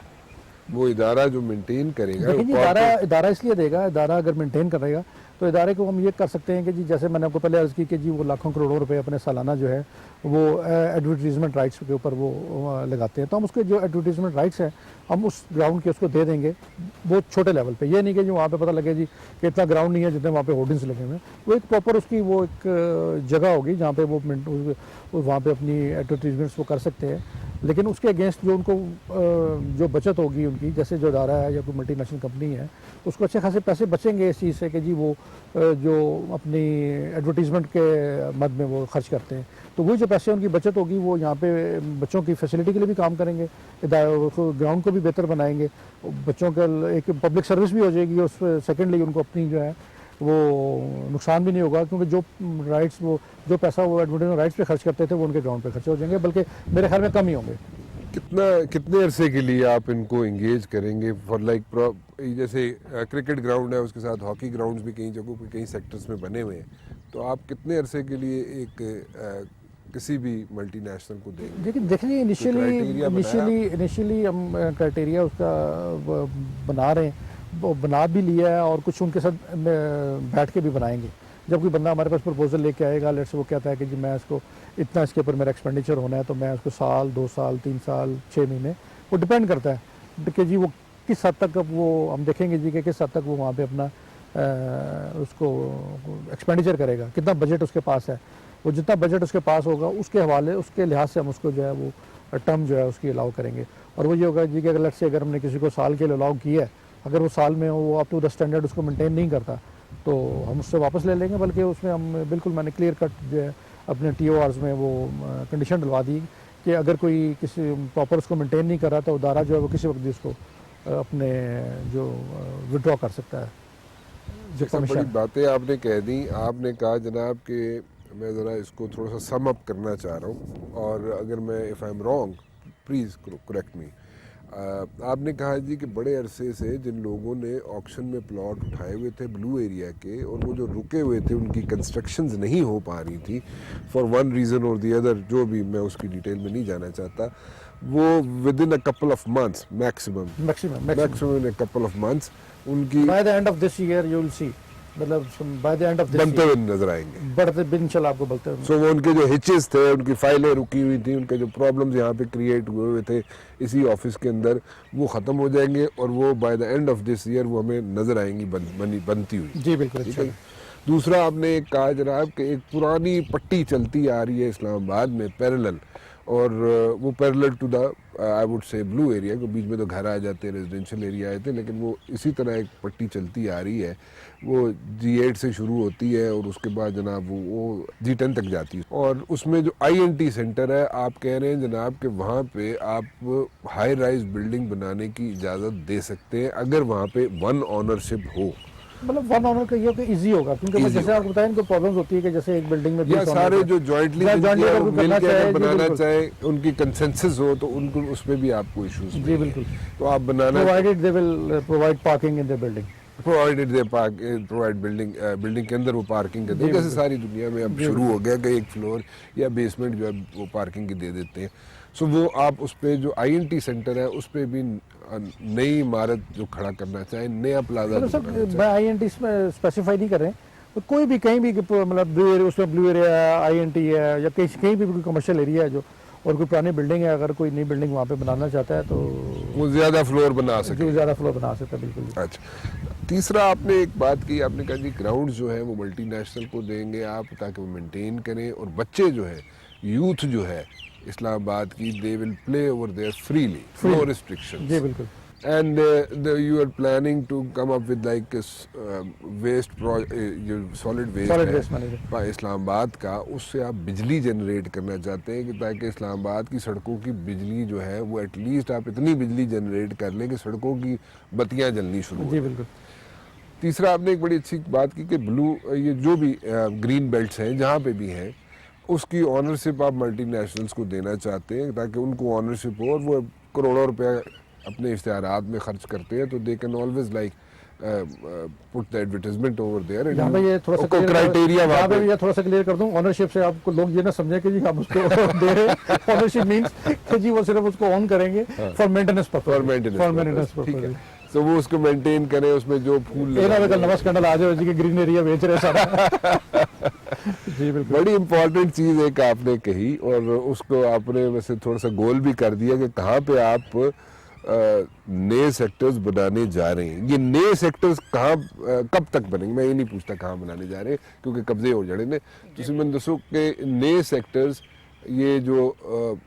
وہ ادارہ جو مینٹین کرے گا. دیکھیں جی, ادارہ اس لیے دے گا, ادارہ اگر مینٹین کرے گا تو ادارے کو ہم یہ کر سکتے ہیں کہ جی جیسے میں نے آپ کو پہلے عرض کی کہ جی وہ لاکھوں کروڑوں روپے اپنے سالانہ جو ہے وہ ایڈورٹیزمنٹ رائٹس کے اوپر وہ لگاتے ہیں. تو ہم اس کے جو ایڈورٹیزمنٹ رائٹس ہیں ہم اس گراؤنڈ کے اس کو دے دیں گے بہت چھوٹے لیول پہ. یہ نہیں کہ جو وہاں پہ پتہ لگے جی کہ اتنا گراؤنڈ نہیں ہے جتنے وہاں پہ ہورڈنگس لگے ہوئے ہیں. وہ ایک پراپر اس کی وہ ایک جگہ ہوگی جہاں پہ وہ وہاں پہ اپنی ایڈورٹیزمنٹس وہ کر سکتے ہیں. لیکن اس کے اگینسٹ جو ان کو جو بچت ہوگی ان کی، جیسے جو ادارہ ہے یا کوئی ملٹی نیشنل کمپنی ہے، اس کو اچھے خاصے پیسے بچیں گے اس چیز سے کہ جی وہ جو اپنی ایڈورٹیزمنٹ کے مد میں وہ خرچ کرتے ہیں، تو وہی جو پیسے ان کی بچت ہوگی وہ یہاں پہ بچوں کی فیسلٹی کے لیے بھی کام کریں گے، گراؤنڈ کو بھی بہتر بنائیں گے، بچوں کا ایک پبلک سروس بھی ہو جائے گی، اور سیکنڈلی ان کو اپنی جو ہے وہ نقصان بھی نہیں ہوگا، کیونکہ جو رائٹس وہ جو پیسہ وہ ایڈورٹائزمنٹ رائٹس پہ خرچ کرتے تھے وہ ان کے گراؤنڈ پہ خرچ ہو جائیں گے، بلکہ میرے خیال میں کم ہی ہوں گے۔ کتنے عرصے کے لیے آپ ان کو انگیج کریں گے فار لائک جیسے کرکٹ گراؤنڈ ہے اس کے ساتھ ہاکی گراؤنڈز بھی کئی جگہوں پہ کئی سیکٹرز میں بنے ہوئے ہیں، تو آپ کتنے عرصے کے لیے ایک کسی بھی ملٹی نیشنل کو دیں گے؟ لیکن دیکھیں انیشیلی ہم کرائٹیریا اس کا بنا رہے ہیں، وہ بنا بھی لیا ہے، اور کچھ ان کے ساتھ بیٹھ کے بھی بنائیں گے۔ جب کوئی بندہ ہمارے پاس پرپوزل لے کے آئے گا، لیٹس وہ کہتا ہے کہ جی میں اس کو اتنا اس کے اوپر میرا ایکسپینڈیچر ہونا ہے، تو میں اس کو سال 2 سال 3 سال 6 مہینے، وہ ڈپینڈ کرتا ہے کہ جی وہ کس حد تک وہ ہم دیکھیں گے جی کہ کس حد تک وہ وہاں پہ اپنا اس کو ایکسپینڈیچر کرے گا، کتنا بجٹ اس کے پاس ہے، وہ جتنا بجٹ اس کے پاس ہوگا اس کے حوالے اس کے لحاظ سے ہم اس کو جو ہے وہ ٹرم جو ہے اس کی الاؤ کریں گے۔ اور وہ یہ ہوگا جی کہ اگر لیٹس سے اگر ہم نے کسی کو سال کے لیے الاؤ کیا ہے، اگر وہ سال میں وہ اپ ٹو دا اسٹینڈرڈ اس کو مینٹین نہیں کرتا تو ہم اس سے واپس لے لیں گے، بلکہ اس میں ہم بالکل میں نے کلیئر کٹ جو ہے اپنے ٹی او آرز میں وہ کنڈیشن ڈلوا دی کہ اگر کوئی کسی پراپر اس کو مینٹین نہیں کر رہا تو ادارہ جو ہے وہ کسی وقت بھی اس کو اپنے جو وڈرا کر سکتا ہے۔ جو بڑی باتیں آپ نے کہہ دیں، آپ نے کہا جناب کہ میں ذرا اس کو تھوڑا سا سم اپ کرنا چاہ رہا ہوں، اور اگر میں if I am wrong please correct me. آپ نے کہا جی کہ بڑے عرصے سے جن لوگوں نے آکشن میں پلاٹ اٹھائے ہوئے تھے بلو ایریا کے، اور وہ جو رکے ہوئے تھے ان کی کنسٹرکشنز نہیں ہو پا رہی تھی فار ون ریزن اور دی ادر، جو بھی میں اس کی ڈیٹیل میں نہیں جانا چاہتا، وہ within a couple of months maximum in a couple of months ان کی by the end of this year you will see, مطلب by the end of this بنتے ہوئے نظر آئیں گے، بڑھتے انشاءاللہ آپ کو بولتے ہیں۔ سو وہ ان کے جو ہچز تھے، ان کی فائلیں رکی ہوئی تھیں، ان کے جو پرابلمز یہاں پہ کریٹ ہوئے تھے اسی آفس کے اندر، وہ ختم ہو جائیں گے، اور وہ by the end of this year وہ ہمیں نظر آئیں گی بنتی ہوئی۔ جی بالکل۔ دوسرا آپ نے ایک کہا جناب کہ ایک پرانی پٹی چلتی آ رہی ہے اسلام آباد میں پیرلل، اور وہ parallel to the I would say blue area, کے بیچ میں تو گھر آ جاتے ہیں، ریزیڈینشیل ایریا آئے تھے، لیکن وہ اسی طرح ایک پٹی چلتی آ رہی ہے، وہ G8 سے شروع ہوتی ہے اور اس کے بعد جناب وہ G10 تک جاتی ہے، اور اس میں جو INT سینٹر ہے، آپ کہہ رہے ہیں جناب کہ وہاں پہ آپ ہائی رائز بلڈنگ بنانے کی اجازت دے سکتے ہیں اگر وہاں پہ ون آنرشپ ہو، مطلب ون آنر کا یہ کہ ایزی ہوگا، کیونکہ جیسے آپ کو بتائیں ان کو پرابلمز ہوتی ہے کہ جیسے ایک بلڈنگ میں یا سارے جو جوائنٹلی مل کے اگر بنانا چاہے ان کی کنسنسس ہو تو ان کو اس میں بھی آپ کو ایشوز، جی بالکل، تو آپ بنانا provided they will provide parking in the building, provide building کے اندر وہ پارکنگ کرتے ہیں، جیسے ساری دنیا میں اب شروع ہو گیا کہ ایک فلور یا بیسمنٹ جو ہے وہ پارکنگ کی دے دیتے ہیں۔ سو وہ آپ اس پہ جو INT سینٹر ہے اس پہ بھی نئی عمارت جو کھڑا کرنا چاہیں، نیا پلازا، میں INT اس میں اسپیسیفائی نہیں کر رہے ہیں، کوئی بھی کہیں بھی مطلب اس میں بلو ایریا ہے، INT ہے، یا کہیں بھی کوئی کمرشل ایریا ہے جو، اور کوئی پرانی بلڈنگ ہے، اگر کوئی نئی بلڈنگ وہاں پہ بنانا چاہتا ہے تو وہ زیادہ فلور بنا سکے، زیادہ فلور بنا سکتا ہے، بالکل۔ اچھا، تیسرا آپ نے ایک بات کی، آپ نے کہا جی گراؤنڈ جو ہے وہ ملٹی نیشنل کو دیں گے آپ تاکہ وہ مینٹین کریں، اور بچے جو ہے، یوتھ جو ہے اسلام آباد کی، they will play over there freely, no restrictions. جی بالکل۔ And you are planning to come up with like waste جو solid waste ہے اسلام آباد کا، اس سے آپ بجلی جنریٹ کرنا چاہتے ہیں کہ تاکہ اسلام آباد کی سڑکوں کی بجلی جو ہے وہ ایٹ لیسٹ آپ اتنی بجلی جنریٹ کر لیں کہ سڑکوں کی بتیاں جلنی شروع ہو۔ جی بالکل۔ تیسرا آپ نے ایک بڑی اچھی بات کی کہ بلو یہ جو بھی گرین بیلٹس ہیں جہاں پہ بھی ہیں اس کی آنرشپ آپ ملٹی نیشنلز کو دینا چاہتے ہیں تاکہ ان کو آنرشپ ہو، اور وہ کروڑوں روپے اپنے اشتہارات میں خرچ کرتے ہیں، تو they can always like put the advertisement over there, criteria تھوڑا سا کلیئر کر دوں، آنرشپ سے آپ کو لوگ یہ نہ سمجھیں کہ جی ہم اس کو دے رہے ہیں، آنرشپ مینس کہ جی وہ صرف اس کو اون کریں گے فار مینٹیننس پرپز، تو وہ اس کو مینٹین کریں، اس میں جو پھول نواز کنڈل آ جائے جی کہ گرین ایریا بیچ رہے سارا۔ جی بالکل، بڑی امپورٹنٹ چیز ایک آپ نے کہی، اور اس کو آپ نے ویسے تھوڑا سا گول بھی کر دیا کہ کہاں پہ آپ نئے سیکٹرز بنانے جا رہے ہیں۔ یہ نئے سیکٹرز کہاں کب تک بنیں گے؟ میں یہ نہیں پوچھتا کہاں بنانے جا رہے ہیں کیونکہ قبضے ہو جڑے نے، تسی میں دسو کہ نئے سیکٹرز یہ جو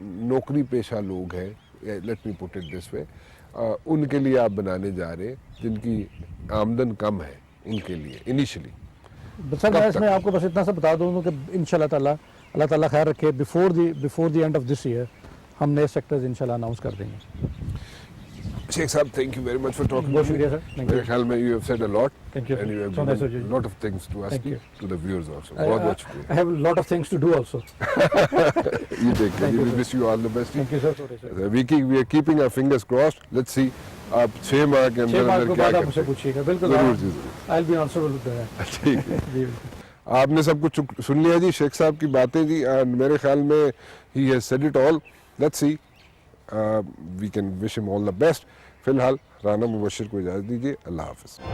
نوکری پیشہ لوگ ہیں, let me put it this وے, ان کے لیے آپ بنانے جا رہے ہیں جن کی آمدن کم ہے, ان کے لیے انیشلی. سر میں اس میں آپ کو بس اتنا سا بتا دوں کہ انشاءاللہ تعالیٰ اللہ تعالیٰ خیر رکھے before the end of this year ہم نئے سیکٹرز انشاءاللہ اناؤنس کر دیں گے. شیخ صاحب, thank you very much for talking. بہت شکریہ سر, تھینک میرے خیال میں you have said a lot. Thank you. And you have So nice of given you. a lot of things to us, Thank you. to the viewers also. بہت بہت شکریہ. I have a lot of things to do also. You take care. We wish you all the best. Thank you sir. We are keeping our fingers crossed. Let's see. آپ 6 ماہ کے 6 ماہ اندر کے کیا بعد آپ کرتے مجھ سے ہیں. پوچھیے گا, بالکل ضرور جی ضرور. I'll be answerable with that. ٹھیک ہے. جی آپ نے سب کچھ سن لیا جی, شیخ صاحب کی باتیں جی, میرے خیال میں he has said it all. Let's see. We can wish him all the best. فی الحال رانا مبشر کو اجازت دیجیے. اللہ حافظ.